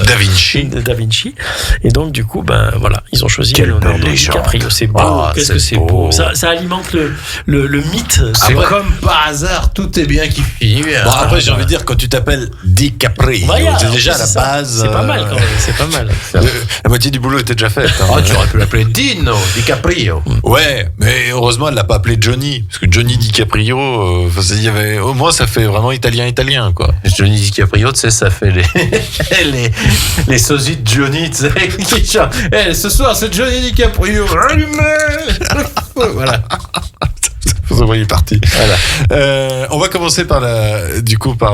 da Vinci. Et donc du coup, voilà, ils ont choisi Leonardo DiCaprio. C'est beau, qu'est-ce que c'est beau. Ça alimente le mythe. C'est comme par hasard, tout est bien qui finit. Bon, après, j'ai envie de dire, quand tu t'appelles DiCaprio, c'est déjà à la base. C'est pas mal quand même, c'est pas mal. La moitié du boulot était déjà faite. Tu aurais pu l'appeler Dino DiCaprio. Ouais, mais heureusement, elle l'a pas appelé Johnny, parce que Johnny DiCaprio, il y avait, au moins, ça fait vraiment italien, quoi. Johnny DiCaprio, tu sais, ça fait les sosies de Johnny, tu sais, ce soir, c'est Johnny DiCaprio. Voilà. Il est parti. Voilà. On va commencer par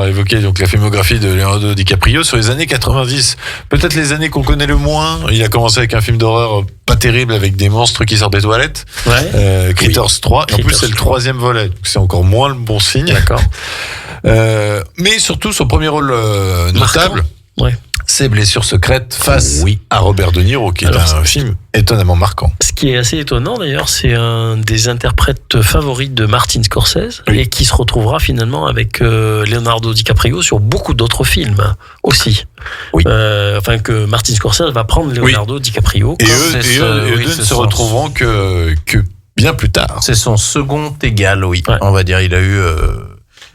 évoquer donc la filmographie de Leonardo DiCaprio sur les années 90. Peut-être les années qu'on connaît le moins. Il a commencé avec un film d'horreur pas terrible avec des monstres qui sortent des toilettes. Critters 3. Et en plus, c'est le 3e volet. Donc c'est encore moins le bon signe. D'accord. Mais surtout, son premier rôle notable. Ouais. Ses blessures secrètes face à Robert De Niro, qui est un film étonnamment marquant. Ce qui est assez étonnant d'ailleurs, c'est un des interprètes favoris de Martin Scorsese et qui se retrouvera finalement avec Leonardo DiCaprio sur beaucoup d'autres films aussi. Oui. Enfin que Martin Scorsese va prendre Leonardo DiCaprio. Et eux ne se retrouveront que bien plus tard. C'est son second égal, on va dire. Il a eu...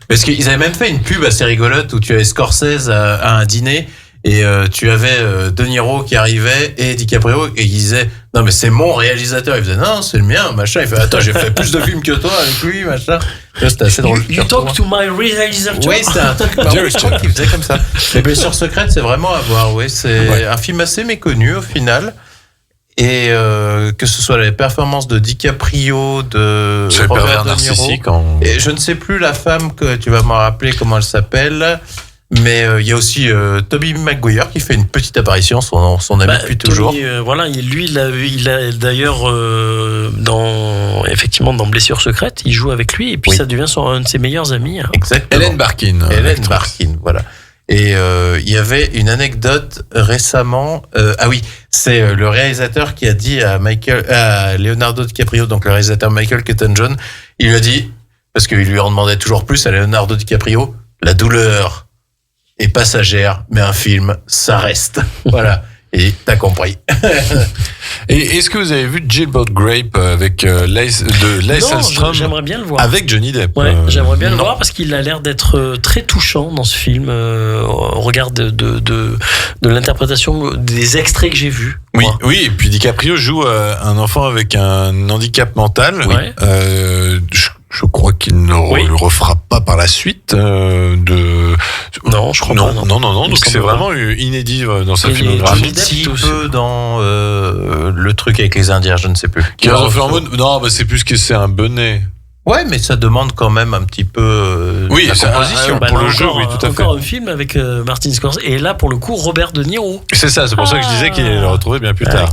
Parce qu'ils avaient même fait une pub assez rigolote où tu avais Scorsese à un dîner et tu avais De Niro qui arrivait et DiCaprio et il disait non mais c'est mon réalisateur. Il faisait non c'est le mien machin. Il fait attends j'ai fait plus de films que toi avec lui machin. C'était assez drôle. You talk to my réalisateur. Oui c'était un truc je crois qu'il faisait comme ça. Les blessures secrètes c'est vraiment à voir. C'est un film assez méconnu au final. Et que ce soit les performances de DiCaprio, de Robert De Niro, et je ne sais plus la femme que tu vas me rappeler comment elle s'appelle, mais il y a aussi Tobey Maguire qui fait une petite apparition, son ami depuis toujours. Voilà, lui il a d'ailleurs dans Blessures secrètes, il joue avec lui et puis ça devient un de ses meilleurs amis. Exactement. Hélène Barkin. Voilà. Et il y avait une anecdote récemment. C'est le réalisateur qui a dit à Leonardo DiCaprio, donc le réalisateur Michael Keaton-John, il lui a dit, parce qu'il lui en demandait toujours plus à Leonardo DiCaprio, la douleur est passagère, mais un film, ça reste. Voilà. Et t'as compris. Et est-ce que vous avez vu Jailbird Grape avec Lace Hallström? J'aimerais bien le voir. Avec Johnny Depp. Ouais, j'aimerais bien le voir parce qu'il a l'air d'être très touchant dans ce film au regard de l'interprétation des extraits que j'ai vus. Oui, et puis DiCaprio joue un enfant avec un handicap mental. Ouais. Je crois qu'il ne le refera pas par la suite. Non, je crois pas. Non. Donc c'est vraiment inédit dans sa filmographie. Un petit peu dans le truc avec les Indiens, je ne sais plus. Non, c'est plus que c'est un bonnet. Ouais, mais ça demande quand même un petit peu la composition. Pour le jeu, oui, tout à fait. Encore un film avec Martin Scorsese. Et là, pour le coup, Robert De Niro. C'est ça, c'est pour ça que je disais qu'il allait le retrouver bien plus tard.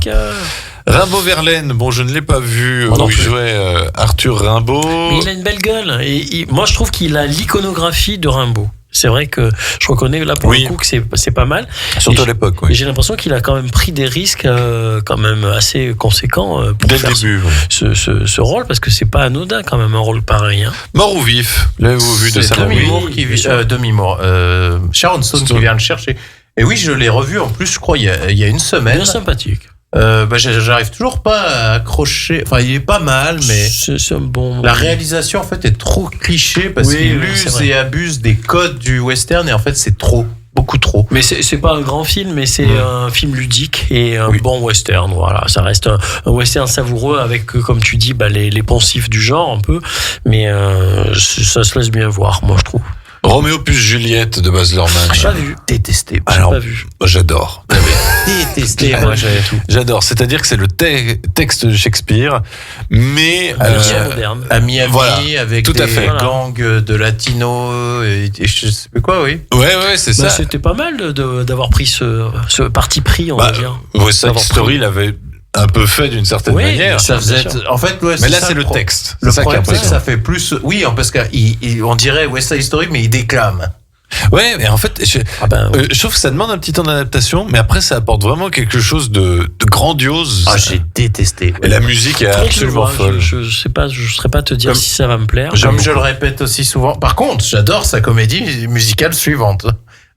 Rimbaud Verlaine, bon, je ne l'ai pas vu où il jouait Arthur Rimbaud. Mais il a une belle gueule. Et moi, je trouve qu'il a l'iconographie de Rimbaud. C'est vrai que je reconnais là pour le coup que c'est pas mal. Surtout à l'époque, Et j'ai l'impression qu'il a quand même pris des risques quand même assez conséquents pour dès faire le début, ce rôle, parce que c'est pas anodin quand même un rôle pareil. Hein. Mort ou vif, l'avez-vous vu de ça? Demi-Moore, Sharon Stone qui vient le chercher. Et oui, je l'ai revu en plus, je crois, il y a une semaine. Bien sympathique. J'arrive toujours pas à accrocher. Enfin, il est pas mal, mais c'est un bon. La réalisation en fait est trop cliché parce qu'il use et abuse des codes du western et en fait c'est beaucoup trop. Mais c'est pas un grand film, mais c'est un film ludique et un bon western. Voilà, ça reste un western savoureux avec, comme tu dis, les poncifs du genre un peu, mais ça se laisse bien voir, moi je trouve. Roméo plus Juliette de Baz Luhrmann. J'ai pas vu. Détesté. Alors, pas vu. J'adore. Détesté. Moi, j'avais tout. J'adore. C'est-à-dire que c'est le texte de Shakespeare, mais moderne. À Miami, avec tout des à fait. gangs de latinos et je sais plus quoi, oui. Ouais, c'est ça. C'était pas mal d'avoir pris ce parti pris, on va dire. West Side Story l'avait un peu fait d'une certaine manière. Ça faisait en fait mais là c'est le texte. Le problème c'est que ça fait plus parce qu'on dirait West Side Story mais il déclame. Ouais, mais en fait je trouve que ça demande un petit temps d'adaptation, mais après ça apporte vraiment quelque chose de grandiose. J'ai détesté. Et la musique est absolument folle. Je sais pas, je saurais pas te dire si ça va me plaire. Je le répète aussi souvent. Par contre, j'adore sa comédie musicale suivante.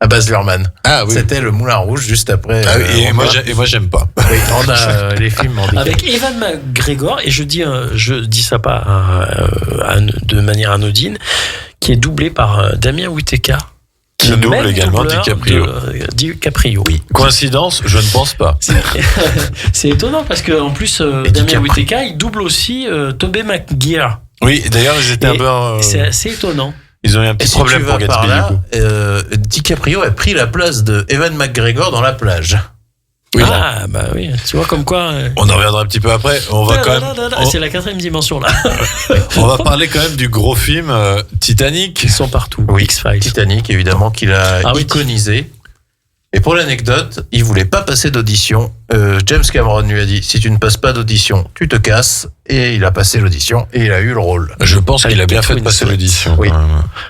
À Baz Luhrmann. Ah oui. C'était le Moulin Rouge juste après. Et moi j'aime pas. Oui, on a les films avec Ewan McGregor, et je dis ça pas de manière anodine, qui est doublé par Damien Whittaker. Qui double également DiCaprio. Oui. Coïncidence, je ne pense pas. C'est étonnant parce que en plus Damien Whittaker il double aussi Tobey Maguire. Oui, d'ailleurs ils étaient un peu. C'est assez étonnant. Ils ont eu un petit problème pour Gatsby. DiCaprio a pris la place de Ewan McGregor dans La Plage. Oui. Oui, tu vois comme quoi. On en reviendra un petit peu après. On va quand même. C'est la 4e dimension là. On va parler quand même du gros film Titanic. Ils sont partout. Oui, X-Files. Titanic évidemment qu'il a iconisé. Et pour l'anecdote, il voulait pas passer d'audition. James Cameron lui a dit, si tu ne passes pas d'audition, tu te casses. Et il a passé l'audition et il a eu le rôle. Je pense qu'il a bien fait de passer l'audition. Oui.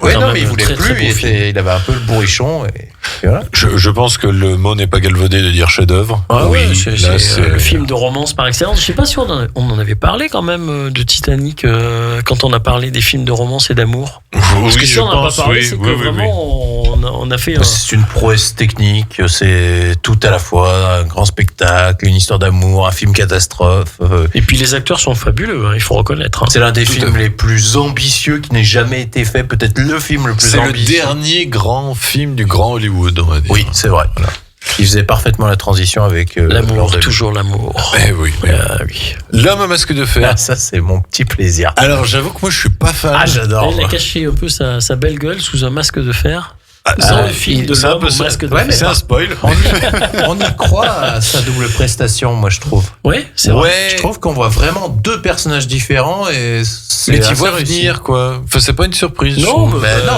Ouais, Non, mais il voulait plus. Il avait un peu le bourrichon. Et voilà. Je pense que le mot n'est pas galvaudé de dire chef-d'œuvre. Ah oui, c'est le film de romance par excellence. Je sais pas si on en avait parlé quand même de Titanic quand on a parlé des films de romance et d'amour. Parce que si on n'a pas parlé, c'est que vraiment on a fait. C'est une prouesse technique. C'est tout à la fois un grand spectacle, une histoire d'amour, un film catastrophe. Et puis les acteurs sont fabuleux, il faut reconnaître. C'est l'un des films les plus ambitieux qui n'ait jamais été fait. Peut-être le film le plus ambitieux. C'est le dernier grand film du grand Hollywood, on va dire. Oui, c'est vrai. Voilà. Il faisait parfaitement la transition avec l'amour, toujours l'amour. Oui. L'homme au masque de fer. Ah, ça, c'est mon petit plaisir. Alors, j'avoue que moi, je suis pas fan. Ah, j'adore. Il a caché un peu sa belle gueule sous un masque de fer. Le film de l'homme au masque de fer. C'est un spoil. On y croit à sa double prestation, moi, je trouve. Ouais, c'est vrai. Je trouve qu'on voit vraiment deux personnages différents et mais tu vois venir, quoi. Enfin, c'est pas une surprise. Non,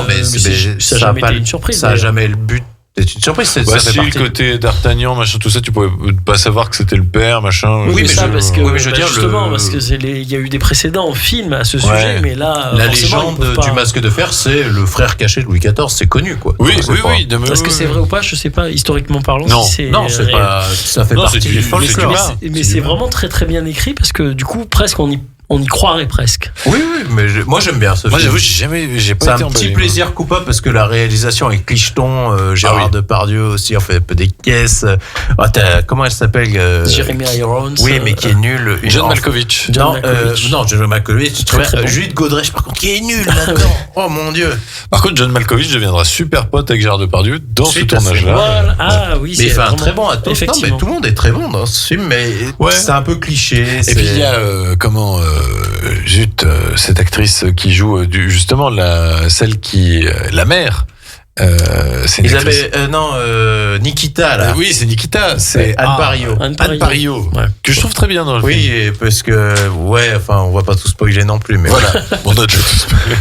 mais ça n'a jamais été une surprise. Ça n'a jamais le but. C'est une surprise, ça fait si partie. Le côté d'Artagnan, machin, tout ça, tu pouvais pas savoir que c'était le père, machin. Oui, mais ça, parce que, je veux dire, justement, parce que il y a eu des précédents films à ce sujet, mais là, la légende du masque de fer, c'est le frère caché de Louis XIV, c'est connu, quoi. Oui. Est-ce que c'est vrai ou pas? Je sais pas, historiquement parlant. Non, si non, c'est pas, ça fait partie du folklore. Mais c'est vraiment très très bien écrit parce que du coup, presque on y croirait presque. Oui, mais moi j'aime bien ce film. Moi j'avoue, j'ai pas été emballé. C'est un petit plaisir coupable parce que la réalisation avec Clicheton, Gérard Depardieu aussi, on fait un peu des caisses. Comment elle s'appelle Jeremy Irons. Oui, mais qui est nul. John Malkovich. Non, John Malkovich. Judith Godrèche, par contre, qui est nul là-dedans. Oh mon Dieu. Par contre, John Malkovich deviendra super pote avec Gérard Depardieu dans ce tournage-là. Voilà. Ah oui, mais il fait un très bon acteur. Non, mais tout le monde est très bon dans ce film, mais c'est un peu cliché. Et puis il y a cette actrice qui joue justement celle qui la mère. C'est Nikita là. Oui, c'est Nikita. C'est Anne Parillo. Anne Parillo, que je trouve très bien dans le film. Oui, parce que on va pas tout spoiler non plus, mais voilà. On a déjà tout spoilé.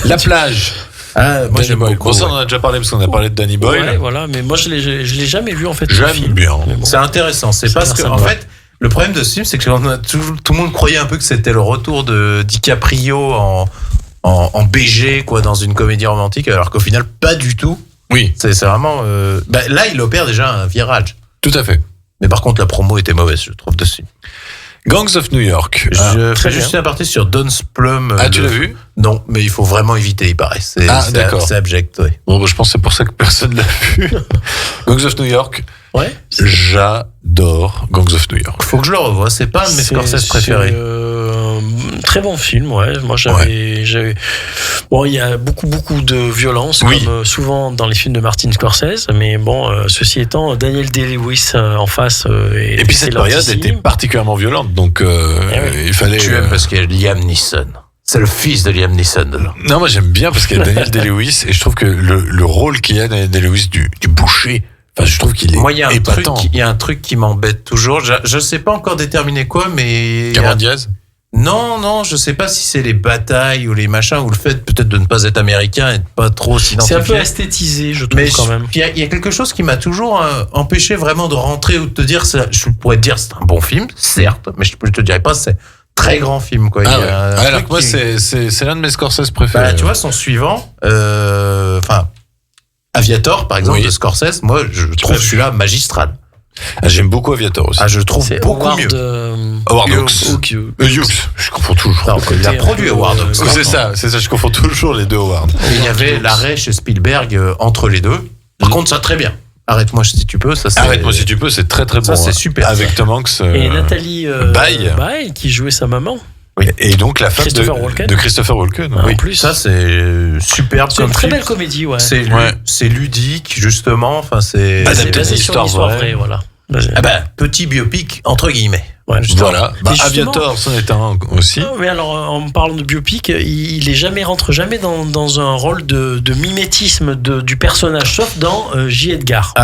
La plage. Moi j'aime beaucoup. Ça on en a déjà parlé parce qu'on a parlé de Danny Boyle. Ouais, voilà, mais moi je l'ai jamais vu en fait. J'aime bien. C'est intéressant. C'est parce que en fait. Le problème de ce film, c'est que tout le monde croyait un peu que c'était le retour de DiCaprio en BG, quoi, dans une comédie romantique, alors qu'au final, pas du tout. Oui. C'est vraiment. Là, il opère déjà un virage. Tout à fait. Mais par contre, la promo était mauvaise, je trouve, de ce film. Gangs of New York. Je fais juste un aparté sur Don's Plum. Tu l'as vu? Non, mais il faut vraiment éviter, il paraît. D'accord. C'est abject, oui. Bon, je pense que c'est pour ça que personne l'a vu. Gangs of New York. Ouais. J'adore Gangs of New York. Faut que je le revoie. C'est pas un de mes Scorsese préférés. Très bon film, ouais. Moi, j'avais. Bon, il y a beaucoup de violence, comme souvent dans les films de Martin Scorsese. Mais bon, ceci étant, Daniel Day-Lewis en face. Et puis cette période était particulièrement violente, donc il fallait. Tu aimes parce qu'il y a Liam Neeson. C'est le fils de Liam Neeson. Non, moi j'aime bien parce qu'il y a Daniel Day-Lewis et je trouve que le rôle qu'il y a Daniel Day-Lewis du boucher. Enfin, je trouve qu'il est épatant. Il y a un truc qui m'embête toujours. Je sais pas encore déterminer quoi, mais. Cameron Diaz? Non, je sais pas si c'est les batailles ou les machins ou le fait peut-être de ne pas être américain et de pas trop s'identifier. C'est un peu esthétisé, je trouve, quand même. Il y a quelque chose qui m'a toujours empêché vraiment de rentrer ou de te dire, je pourrais te dire c'est un bon film, certes, mais je te dirais pas c'est très grand film, quoi. Alors que moi, c'est l'un de mes Scorsese préférés. Tu vois, son suivant, Aviator, par exemple, de Scorsese, moi, je trouve celui-là magistral. J'aime beaucoup Aviator aussi. Je trouve beaucoup mieux. Howard Hawks. Je confonds toujours. Il a produit Howard Hawks. C'est ça, je confonds toujours les deux Howard. Et il y avait l'arrêt chez Spielberg entre les deux. Par contre, ça très bien. Arrête-moi si tu peux. Arrête-moi si tu peux, c'est très très bon. Ça, c'est super. Avec Tom Hanks. Et Nathalie Baye qui jouait sa maman. Oui. Et donc la femme de Christopher Walken. En plus, ça c'est superbe. C'est une très belle comédie, ouais. C'est ludique justement. Enfin, c'est basé sur une histoire vraie, voilà. Petit biopic entre guillemets. Ouais, voilà. Aviator, c'en est un aussi. Mais alors, en parlant de biopic, il rentre jamais dans un rôle de mimétisme du personnage, sauf dans J. Edgar.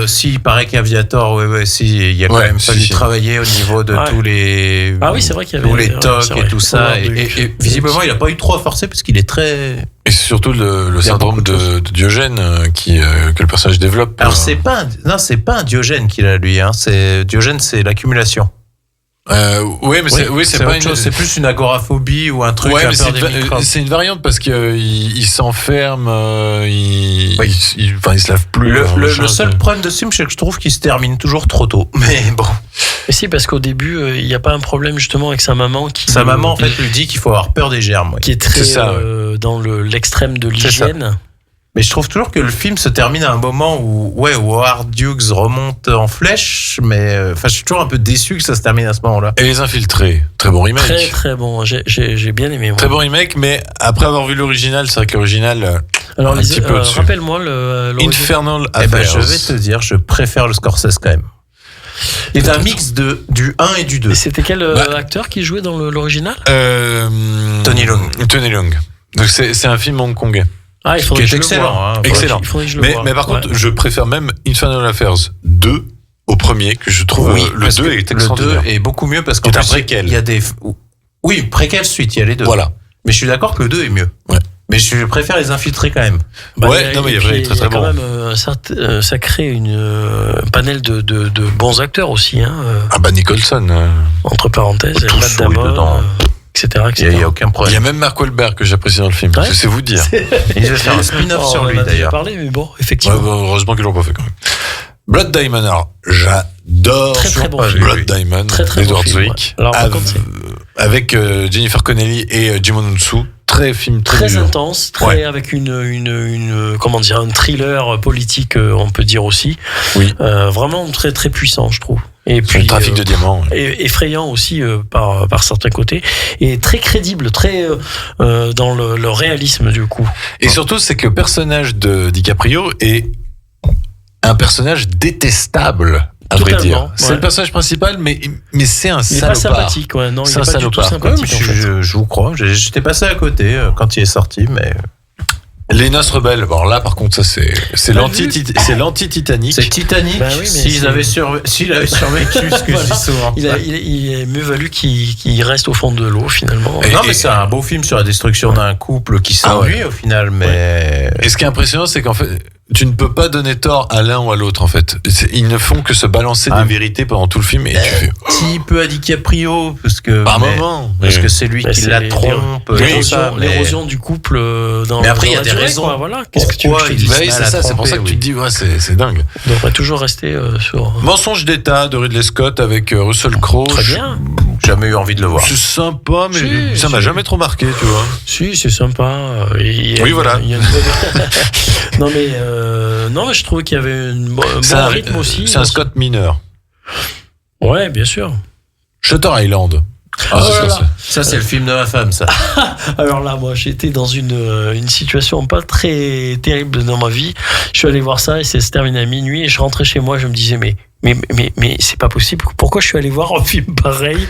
Si, il paraît qu'Aviator, il y a quand même fallu travailler au niveau de tous les. Ah oui, c'est vrai qu'il y avait tous les tocs et tout ça. Et visiblement, il n'a pas eu trop à forcer parce qu'il est très Et c'est surtout le syndrome de Diogène que le personnage développe. Alors c'est pas un Diogène qu'il a lui. Hein. Diogène, c'est l'accumulation. Oui, mais c'est pas autre chose. C'est plus une agoraphobie ou un truc. Ouais, mais c'est une variante parce qu'il s'enferme, il se lave plus. Le seul problème de ce film, c'est que je trouve qu'il se termine toujours trop tôt. Mais bon. Mais si, parce qu'au début, il n'y a pas un problème justement avec sa maman Sa maman, en fait, lui dit qu'il faut avoir peur des germes. Ouais. Qui est très dans l'extrême de l'hygiène. Mais je trouve toujours que le film se termine à un moment où Howard Hughes remonte en flèche, mais je suis toujours un peu déçu que ça se termine à ce moment-là. Et Les Infiltrés, très bon remake. Très très bon, j'ai bien aimé. Moi. Très bon remake, mais après avoir vu l'original, c'est vrai que l'original. Alors un petit peu au-dessus. Rappelle-moi l'original. Infernal Affairs. Eh ben, je vais te dire, je préfère le Scorsese quand même. C'est un mix du 1 et du 2. Et c'était quel acteur qui jouait dans l'original Tony Leung. Tony Leung. Donc c'est un film hongkongais. Ah, il faudrait que je le vois. Excellent. Mais par contre, je préfère même Infernal Affairs 2 au premier, que je trouve le 2 est extraordinaire. Le 2 est beaucoup mieux parce qu'en plus, préquel. Il y a des... Oui, préquel suite, il y a les deux. Voilà. Mais je suis d'accord que le 2 est mieux. Ouais. Mais je préfère Les Infiltrés quand même. Il est très bon. Ça crée un panel de bons acteurs aussi. Hein. Nicholson. Entre parenthèses, Matt Damon, etc. Il n'y a aucun problème. Il y a même Mark Wahlberg que j'apprécie dans le film. Ouais. C'est vous dire. Il va faire un spin-off sur lui d'ailleurs. On en a déjà parlé, mais bon, effectivement. Heureusement qu'ils l'ont pas fait quand même. Blood Diamond, alors j'adore très bon Blood Diamond, Edward Zwick, avec Jennifer Connelly et Jim Onsu. Très intense, avec un thriller politique, on peut dire aussi. Oui. Vraiment très très puissant, je trouve. Et puis le trafic de diamants. Effrayant aussi par certains côtés, et très crédible, très dans le réalisme du coup. Et surtout, c'est que le personnage de DiCaprio est un personnage détestable. À vrai dire. C'est le personnage principal, mais c'est un salopard. Il est pas sympathique, non, il est pas du tout sympathique. Je vous crois, j'étais passé à côté quand il est sorti, mais... Les Noces Rebelles, alors là par contre ça c'est l'anti-Titanic. C'est Titanic. Bah oui, s'il avait survécu, ce que je dis souvent. Il est mieux valu qu'il reste au fond de l'eau finalement. Mais c'est un beau film sur la destruction d'un couple qui s'ennuie au final. Mais et ce qui est impressionnant, c'est qu'en fait tu ne peux pas donner tort à l'un ou à l'autre en fait. Ils ne font que se balancer des vérités pendant tout le film et tu fais petit peu à DiCaprio parce que que c'est lui qui la trompe. L'érosion du couple dans. Mais après il y a des raisons. Voilà. Qu'est-ce que tu veux que je te dise ? C'est pour ça que tu te dis c'est dingue. On devrait toujours rester sur. Mensonge d'État de Ridley Scott avec Russell Crowe. Très bien. Jamais eu envie de le voir. C'est sympa, mais ça m'a jamais trop marqué, tu vois. Si, c'est sympa. Voilà. Non mais je trouvais qu'il y avait un bon rythme aussi. C'est un Scott mineur. Ouais, bien sûr. Shutter Island. Ça c'est le film de ma femme, ça. Alors là, moi, j'étais dans une situation pas très terrible dans ma vie. Je suis allé voir ça et ça se termine à minuit et je rentrais chez moi, je me disais mais c'est pas possible. Pourquoi je suis allé voir un film pareil?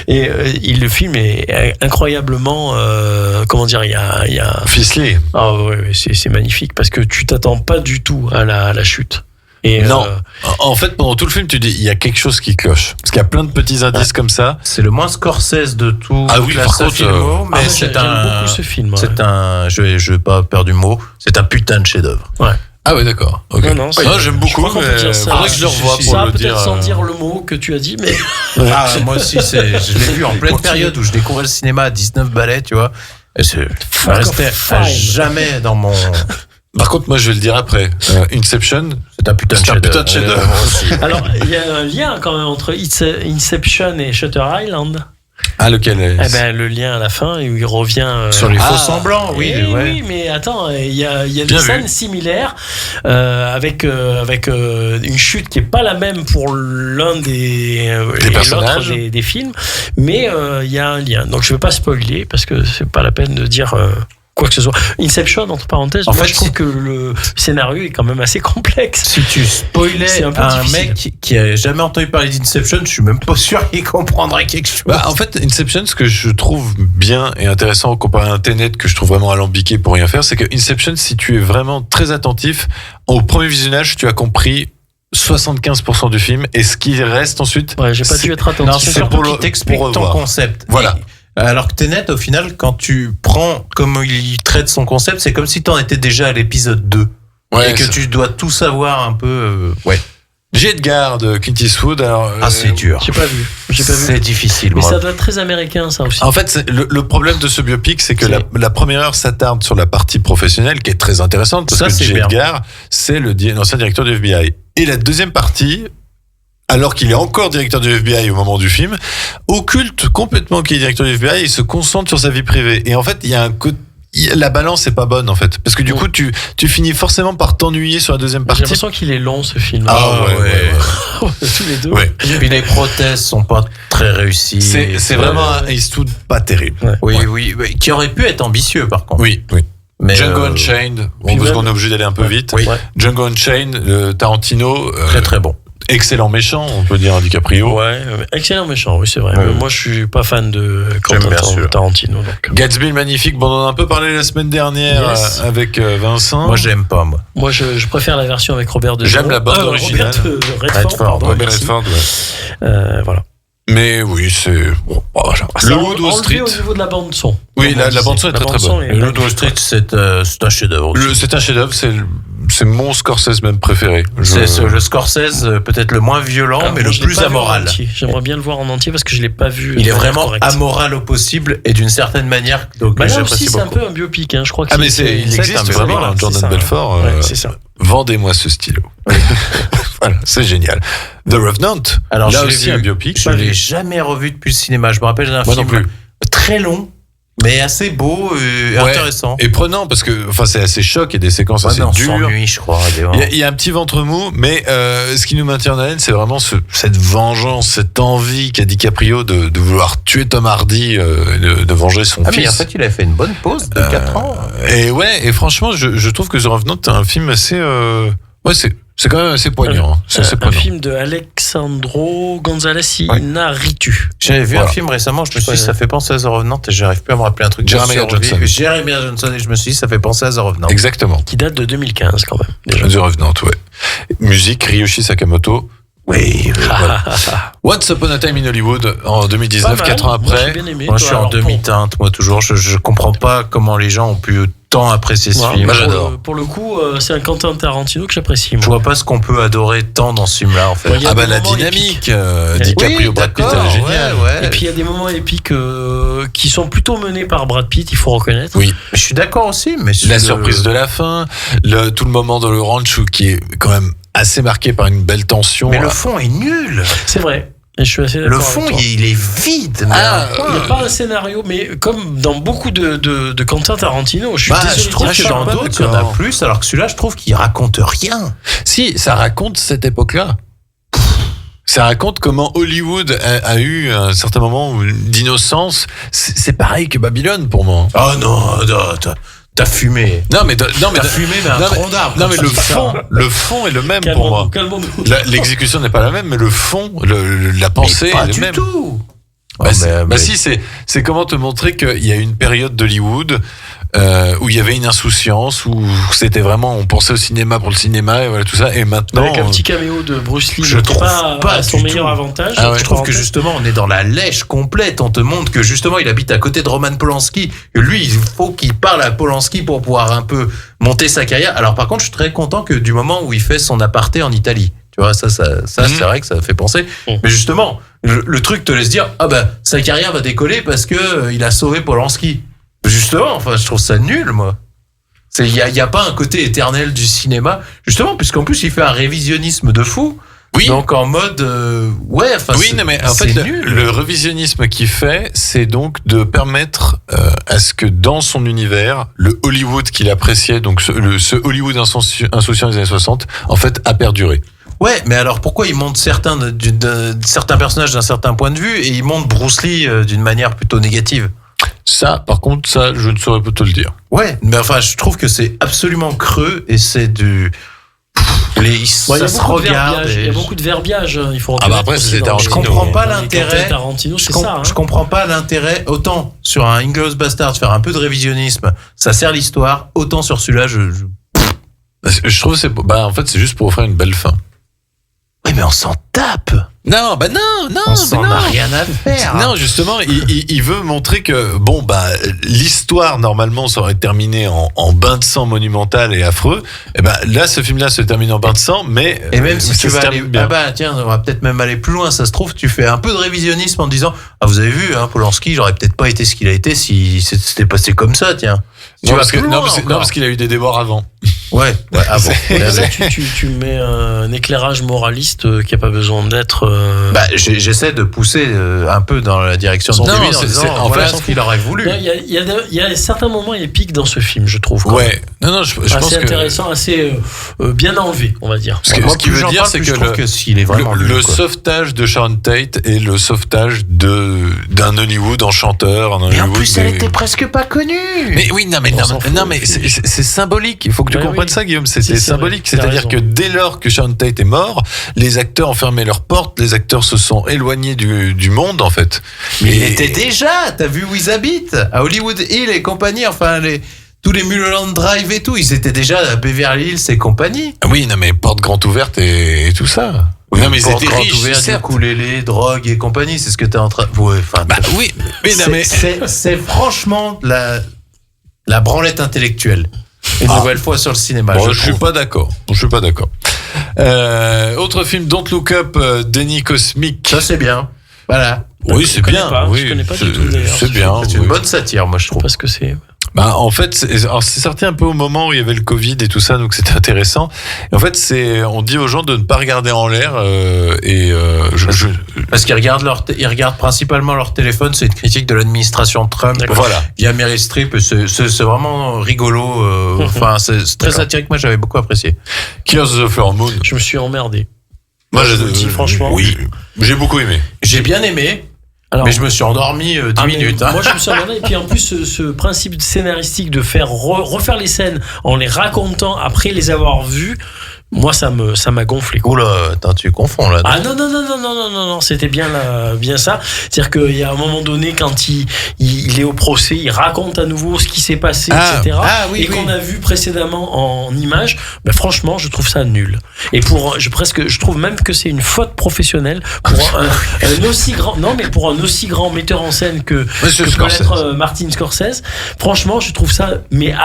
Et le film est incroyablement, il y a ficelé. Ah ouais, c'est magnifique parce que tu t'attends pas du tout à la chute. Et non, en fait, pendant tout le film, tu dis il y a quelque chose qui cloche, parce qu'il y a plein de petits indices comme ça. C'est le moins Scorsese de tout. Ah oui, par contre, mais j'aime beaucoup ce film. C'est je vais pas perdre du mot. C'est un putain de chef-d'œuvre. Ouais. Ah ouais, d'accord. Okay. Non, j'aime beaucoup. Mais faudrait que je le revoie pour ça, le peut-être dire. Sans dire le mot que tu as dit, mais. Moi aussi, je l'ai vu en pleine période où je découvrais le cinéma à 19 balais, tu vois. Et ça restait à jamais dans mon. Par contre, moi, je vais le dire après. Inception, c'est un putain de chef-d'œuvre. Alors, il y a un lien quand même entre Inception et Shutter Island. Ah, lequel est le lien à la fin où il revient sur les faux semblants. Oui, mais attends, il y a des scènes similaires avec une chute qui est pas la même pour l'un des personnages des films, mais il y a un lien. Donc je vais pas spoiler parce que c'est pas la peine de dire quoi que ce soit. Inception, entre parenthèses, je trouve que le scénario est quand même assez complexe. Si tu spoilais un mec qui a jamais entendu parler d'Inception, je suis même pas sûr qu'il comprendrait quelque chose. En fait, Inception, ce que je trouve bien et intéressant comparé à un Tenet que je trouve vraiment alambiqué pour rien faire, c'est que Inception, si tu es vraiment très attentif, au premier visionnage, tu as compris 75% du film, et ce qui reste ensuite... Ouais, j'ai pas dû être attentif. Non, c'est surtout qu'il t'explique ton concept. Voilà. Alors que Tenet, au final, quand tu prends comme il traite son concept, c'est comme si t'en étais déjà à l'épisode 2. Ouais, et que tu dois tout savoir un peu. Ouais. Jet de garde de Clint Eastwood. Alors, c'est dur. J'ai pas vu. C'est difficile. Mais moi. ça doit être très américain, ça aussi. En fait, le problème de ce biopic, c'est que la première heure s'attarde sur la partie professionnelle, qui est très intéressante, parce que J. Edgar, c'est l'ancien directeur du FBI. Et la deuxième partie, alors qu'il est encore directeur du FBI au moment du film, occulte complètement qu'il est directeur du FBI et se concentre sur sa vie privée. Et en fait, il y a un côté, la balance est pas bonne en fait, parce que du coup tu finis forcément par t'ennuyer sur la deuxième partie. J'ai l'impression qu'il est long ce film. Ah ouais. Tous les deux. Ouais. Et puis les prothèses sont pas très réussies. C'est vraiment un Eastwood pas terrible. Ouais. Oui, qui aurait pu être ambitieux par contre. Oui. Mais Django Unchained, parce qu'on est obligé d'aller un peu vite. Oui. Django Unchained, Tarantino, très très bon. Excellent méchant, on peut dire, DiCaprio. Ouais, excellent méchant, oui, c'est vrai. Ouais. Moi, je suis pas fan de Quentin Tarantino. Donc. Gatsby le Magnifique, bon, on en a un peu parlé la semaine dernière avec Vincent. Moi, j'aime pas, moi. Moi, je préfère la version avec Robert De Niro. J'aime la bande originale. Robert Redford, voilà. Mais oui, c'est... Bon, voilà. Le Loup Wall Street. Au niveau de la bande-son. Oui, la bande-son est très très bonne. Le Loup Wall Street, c'est un chef-d'œuvre. C'est un chef-d'œuvre, c'est mon Scorsese même préféré. C'est le Scorsese peut-être le moins violent, mais le plus amoral. J'aimerais bien le voir en entier parce que je l'ai pas vu. Il est vraiment amoral au possible et d'une certaine manière. Donc là aussi, c'est un peu un biopic. Je crois que il existe vraiment, Jordan Belfort. C'est ça. Vendez-moi ce stylo. Voilà, c'est génial. The Revenant. Alors là aussi un biopic. Je l'ai jamais revu depuis le cinéma. Je me rappelle d'un film très long, mais assez beau et intéressant. Et prenant, parce que c'est assez choc et des séquences assez dures. On s'ennuie, je crois. Il y a un petit ventre mou, mais ce qui nous maintient en haleine, c'est vraiment cette vengeance, cette envie qu'a DiCaprio de vouloir tuer Tom Hardy, de venger son fils. Mais en fait, il a fait une bonne pause de 4 ans. Et franchement, je trouve que The Revenant est un film assez... c'est quand même assez poignant. Un film de Alexandro González Iñárritu. J'avais vu un film récemment, je me suis dit ça fait penser à The Revenant et j'arrive plus à me rappeler un truc. Jeremy Johnson et je me suis dit ça fait penser à The Revenant. Exactement. Qui date de 2015 quand même. Déjà. The Revenant, ouais. Musique, Ryuichi Sakamoto. Oui. Voilà. Once Upon a Time in Hollywood en 2019, 4 ans après. Moi, je suis en demi-teinte, moi toujours. Je comprends pas comment les gens ont pu tant apprécier ce film. Moi, j'adore. Pour le coup, c'est un Quentin Tarantino que j'apprécie. Je vois pas ce qu'on peut adorer tant dans ce film-là, en fait. La dynamique, DiCaprio, Brad Pitt, elle est géniale. Ouais. Et puis il y a des moments épiques qui sont plutôt menés par Brad Pitt, il faut reconnaître. Oui. Je suis d'accord aussi, mais la surprise de la fin, tout le moment dans le ranch qui est quand même assez marqué par une belle tension. Mais le fond est nul. C'est vrai. Et je suis assez d'accord. Le fond, il est vide. Il n'y a pas un scénario, mais comme dans beaucoup de Quentin Tarantino, je suis désolé. Je trouve que dans d'autres, il y en a plus, alors que celui-là, je trouve qu'il raconte rien. Si, ça raconte cette époque-là. Ça raconte comment Hollywood a eu un certain moment d'innocence. C'est pareil que Babylone pour moi. Oh non, t'as fumé. Non mais t'as fumé d'un tronc d'arbre. Non mais le fond est le même pour moi. L'exécution n'est pas la même, mais le fond, la pensée est le même. Pas du tout. Si, c'est comment te montrer qu'il y a une période d'Hollywood où il y avait une insouciance, où c'était vraiment, on pensait au cinéma pour le cinéma et voilà tout ça. Et maintenant, avec un petit caméo de Bruce Lee, je trouve pas à son meilleur avantage. Je trouve que justement, on est dans la lèche complète. On te montre que justement, il habite à côté de Roman Polanski. Que lui, il faut qu'il parle à Polanski pour pouvoir un peu monter sa carrière. Alors par contre, je suis très content que du moment où il fait son aparté en Italie. Tu vois, ça c'est vrai que ça fait penser. Mais justement, le truc te laisse dire, sa carrière va décoller parce que il a sauvé Polanski. Justement, je trouve ça nul, moi. Il y a pas un côté éternel du cinéma, justement, puisqu'en plus il fait un révisionnisme de fou. Oui. Donc en mode, mais en fait, le révisionnisme qu'il fait, c'est donc de permettre à ce que dans son univers, le Hollywood qu'il appréciait, donc ce Hollywood insouciant des années 60, en fait, a perduré. Ouais, mais alors pourquoi il montre certains personnages d'un certain point de vue et il montre Bruce Lee d'une manière plutôt négative? Ça, par contre, je ne saurais pas te le dire. Ouais, mais je trouve que c'est absolument creux et c'est du... ça se regarde. Il y a beaucoup de verbiage. Il faut reconnaître. Après, c'est Tarantino. Je comprends pas l'intérêt. Tarantino, c'est ça. Je comprends pas l'intérêt. Autant sur un Inglourious Bastard, faire un peu de révisionnisme, ça sert l'histoire. Autant sur celui-là, je trouve que en fait, c'est juste pour offrir une belle fin. Oui, mais on s'en tape. Non, On s'en a rien à faire. Non, justement, il veut montrer que l'histoire normalement ça aurait terminé en bain de sang monumental et affreux. Et là, ce film-là se termine en bain de sang, mais et même si ça tu se vas aller, termine bien. tiens, on va peut-être même aller plus loin. Ça se trouve, tu fais un peu de révisionnisme en disant, vous avez vu, Polanski, j'aurais peut-être pas été ce qu'il a été si c'était passé comme ça, tiens. Non, parce qu'il a eu des débords avant. Ouais. Ah bon. Là, tu mets un éclairage moraliste qui a pas besoin d'être. J'essaie de pousser un peu dans la direction de Kevin en disant en fait ce qu'il aurait voulu. Il y a certains moments épiques dans ce film, je trouve. Ouais. Non, je pense assez que intéressant, assez bien enlevé, on va dire. Ce qui veut dire, c'est que le sauvetage de Sharon Tate et le sauvetage d'un Hollywood en chanteur, Et en plus, elle était presque pas connue. Mais oui, mais c'est symbolique. Il faut que tu comprennes ça, Guillaume. C'était symbolique. C'est-à-dire que dès lors que Sharon Tate est mort, les acteurs ont fermé leurs portes, les acteurs se sont éloignés du monde, en fait. Mais il était déjà, t'as vu où ils habitent? À Hollywood Hill et compagnie, tous les Mulholland Drive et tout, ils étaient déjà à Beverly Hills et compagnie. Oui, mais porte grande ouverte et tout ça. Oui, non, mais ils étaient riches, du ukulélé, drogue et compagnie, c'est ce que t'es en train... oui, mais... C'est franchement la branlette intellectuelle. Une nouvelle fois sur le cinéma. Je suis pas d'accord. Autre film, Don't Look Up, Déni cosmique. Ça, c'est bien. Voilà. Oui, c'est bien. Je connais pas du tout, d'ailleurs. C'est bien. C'est une bonne satire, moi, je trouve. Parce que c'est... En fait, c'est sorti un peu au moment où il y avait le Covid et tout ça, donc c'était intéressant. Et en fait, on dit aux gens de ne pas regarder en l'air parce qu'ils regardent principalement leur téléphone. C'est une critique de l'administration Trump. Voilà. Via Meryl Streep, c'est vraiment rigolo. C'est très satirique. Moi, j'avais beaucoup apprécié. Killers of the Flower Moon. Je me suis emmerdé. Moi, je le dis franchement. Oui, j'ai beaucoup aimé. J'ai bien aimé. Mais je me suis endormi 10 minutes. Moi, je me suis endormi. Et puis en plus, ce principe scénaristique de faire refaire les scènes en les racontant après les avoir vues, moi, ça m'a gonflé. Oula, attends, tu confonds là. Non, c'était bien ça. C'est-à-dire qu'il y a un moment donné, quand il est au procès, il raconte à nouveau ce qui s'est passé, etc. Qu'on a vu précédemment en images. Franchement, je trouve ça nul. Et je trouve même que c'est une faute professionnelle pour un aussi grand metteur en scène que peut être Martin Scorsese. Franchement, je trouve ça nul.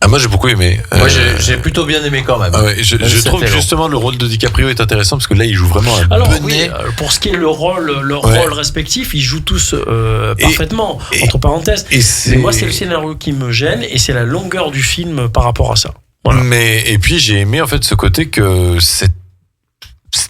Moi, j'ai beaucoup aimé. Moi, j'ai plutôt bien aimé quand même. Je trouve que justement le rôle de DiCaprio est intéressant parce que là, il joue vraiment un bonnet. Pour ce qui est leur rôle respectif, ils jouent tous parfaitement, entre parenthèses. Mais moi, c'est le scénario qui me gêne et c'est la longueur du film par rapport à ça. Voilà. Et puis, j'ai aimé en fait ce côté que c'est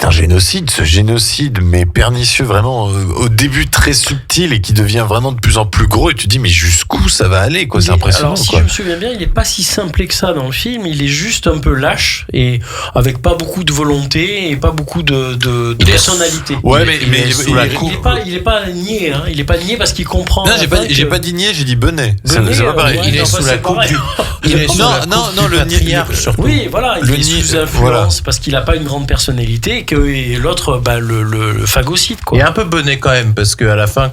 un génocide, ce génocide, mais pernicieux, vraiment, au début très subtil et qui devient vraiment de plus en plus gros. Et tu te dis, mais jusqu'où ça va aller, quoi? C'est impressionnant. Alors, si je me souviens bien, il n'est pas si simplé que ça dans le film. Il est juste un peu lâche et avec pas beaucoup de volonté et pas beaucoup de personnalité. Ouais, mais il est pas niais, hein. Il est pas niais parce qu'il comprend. Non, j'ai pas dit niais, j'ai dit benet. C'est pas pareil. Il est sous la coupe du. Il est sous la coupe du patriarche, surtout. Oui, voilà. Il est sous influence parce qu'il a pas une grande personnalité. Et l'autre le phagocyte, quoi. Il est un peu bonnet quand même parce qu'à la fin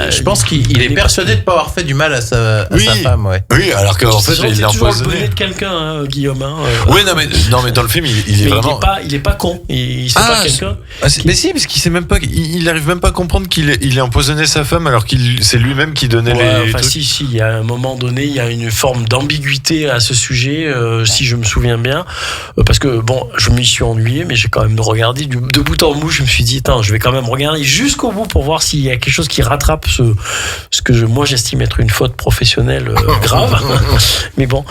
je pense qu'il est persuadé de pas avoir fait du mal à sa femme, ouais. Oui, alors qu'en fait il est empoisonné. C'est toujours le bonnet de quelqu'un, Guillaume. Oui, non mais dans le film il est vraiment. Il est pas con. Il sait pas quelqu'un. Mais si, parce qu'il sait même pas. Il arrive même pas à comprendre qu'il est empoisonné sa femme alors c'est lui-même qui donnait les. Enfin si, il y a un moment donné, il y a une forme d'ambiguïté à ce sujet, si je me souviens bien, parce que je m'y suis ennuyé, mais j'ai quand même regardé de bout en bout. Je me suis dit, je vais quand même regarder jusqu'au bout pour voir s'il y a quelque chose qui rattrape ce que moi j'estime être une faute professionnelle grave. Mais bon,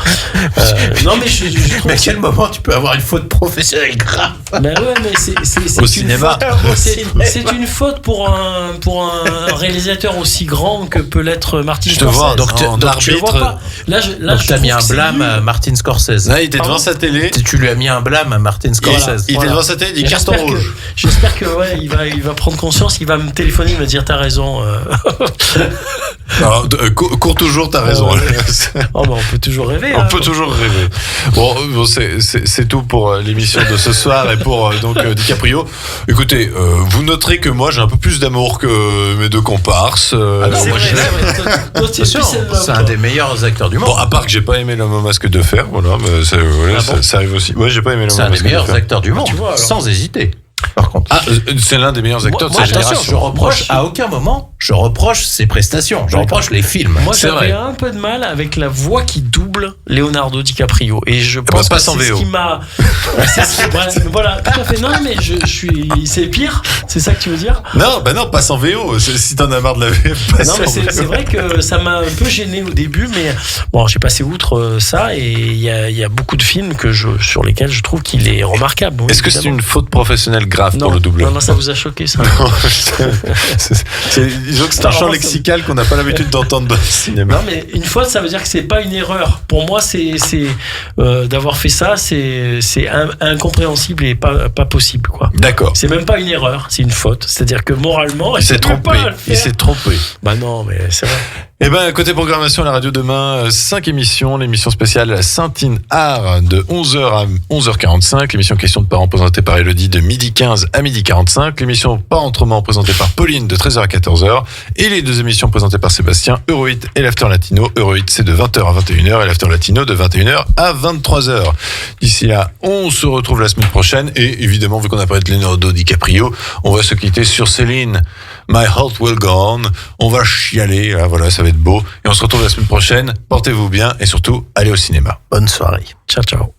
non mais je trouve. Mais à quel moment tu peux avoir une faute professionnelle grave? Ouais, mais c'est au cinéma. C'est une faute pour un réalisateur aussi grand que peut l'être Martin Scorsese. Je te vois, donc je le vois pas. Là, tu as mis un blâme à Martin Scorsese. Là, il était devant sa télé. Tu lui as mis un blâme à Martin Scorsese. Il était devant sa télé, il dit carton rouge. J'espère que il va prendre conscience, il va me téléphoner, il va me dire t'as raison. Alors, cours toujours, t'as raison. On peut toujours rêver. On peut toujours rêver. Bon, c'est tout pour l'émission de ce soir et pour DiCaprio. Écoutez, vous noterez que moi j'ai un peu plus d'amour que mes deux comparses. C'est vrai. C'est un des meilleurs acteurs du monde. Bon, à part que j'ai pas aimé l'homme au masque de fer, voilà, mais ça arrive aussi. Ouais, j'ai pas aimé l'homme au masque de fer. C'est un des meilleurs acteurs du monde, sans hésiter. par contre. Ah, c'est l'un des meilleurs acteurs de sa génération. Je reproche à aucun moment, je reproche ses prestations, je reproche les films. Moi, C'est j'avais vrai. un peu de mal avec la voix qui double Leonardo DiCaprio. Et je pense pas que sans c'est ce VO. qui m'a. Voilà, tout à fait. Non, mais je suis. C'est pire. C'est ça que tu veux dire? Non, pas sans VO. Si t'en as marre de la VF, pas Non, mais sans VO. c'est vrai que ça m'a un peu gêné au début, mais bon, j'ai passé outre ça et il y a beaucoup de films sur lesquels je trouve qu'il est remarquable. Oui, Est-ce que c'est évidemment. une faute professionnelle grave pour le doubleur? Non, ça vous a choqué, ça? Disons que c'est un champ lexical qu'on n'a pas l'habitude d'entendre dans le cinéma. Non, mais une faute, ça veut dire que c'est pas une erreur. Pour moi, c'est d'avoir fait ça, c'est incompréhensible et pas possible, quoi. D'accord. C'est même pas une erreur, c'est une faute. C'est-à-dire que moralement, Il s'est trompé. Il s'est trompé. Bah non, mais c'est vrai. Eh ben, côté programmation, la radio demain, 5 émissions. L'émission spéciale Saint-In Art de 11h à 11h45. L'émission Questions de parents présentée par Elodie de 12h15 à 12h45. L'émission Pas Autrement présentée par Pauline de 13h à 14h. Et les deux émissions présentées par Sébastien, Eurohit et l'After Latino. Eurohit, c'est de 20h à 21h et l'After Latino de 21h à 23h. D'ici là, on se retrouve la semaine prochaine. Et évidemment, vu qu'on a parlé de Leonardo DiCaprio, on va se quitter sur Céline. My Heart Will Go On. On va chialer. Voilà, ça va être beau. Et on se retrouve la semaine prochaine. Portez-vous bien et surtout, allez au cinéma. Bonne soirée. Ciao, ciao.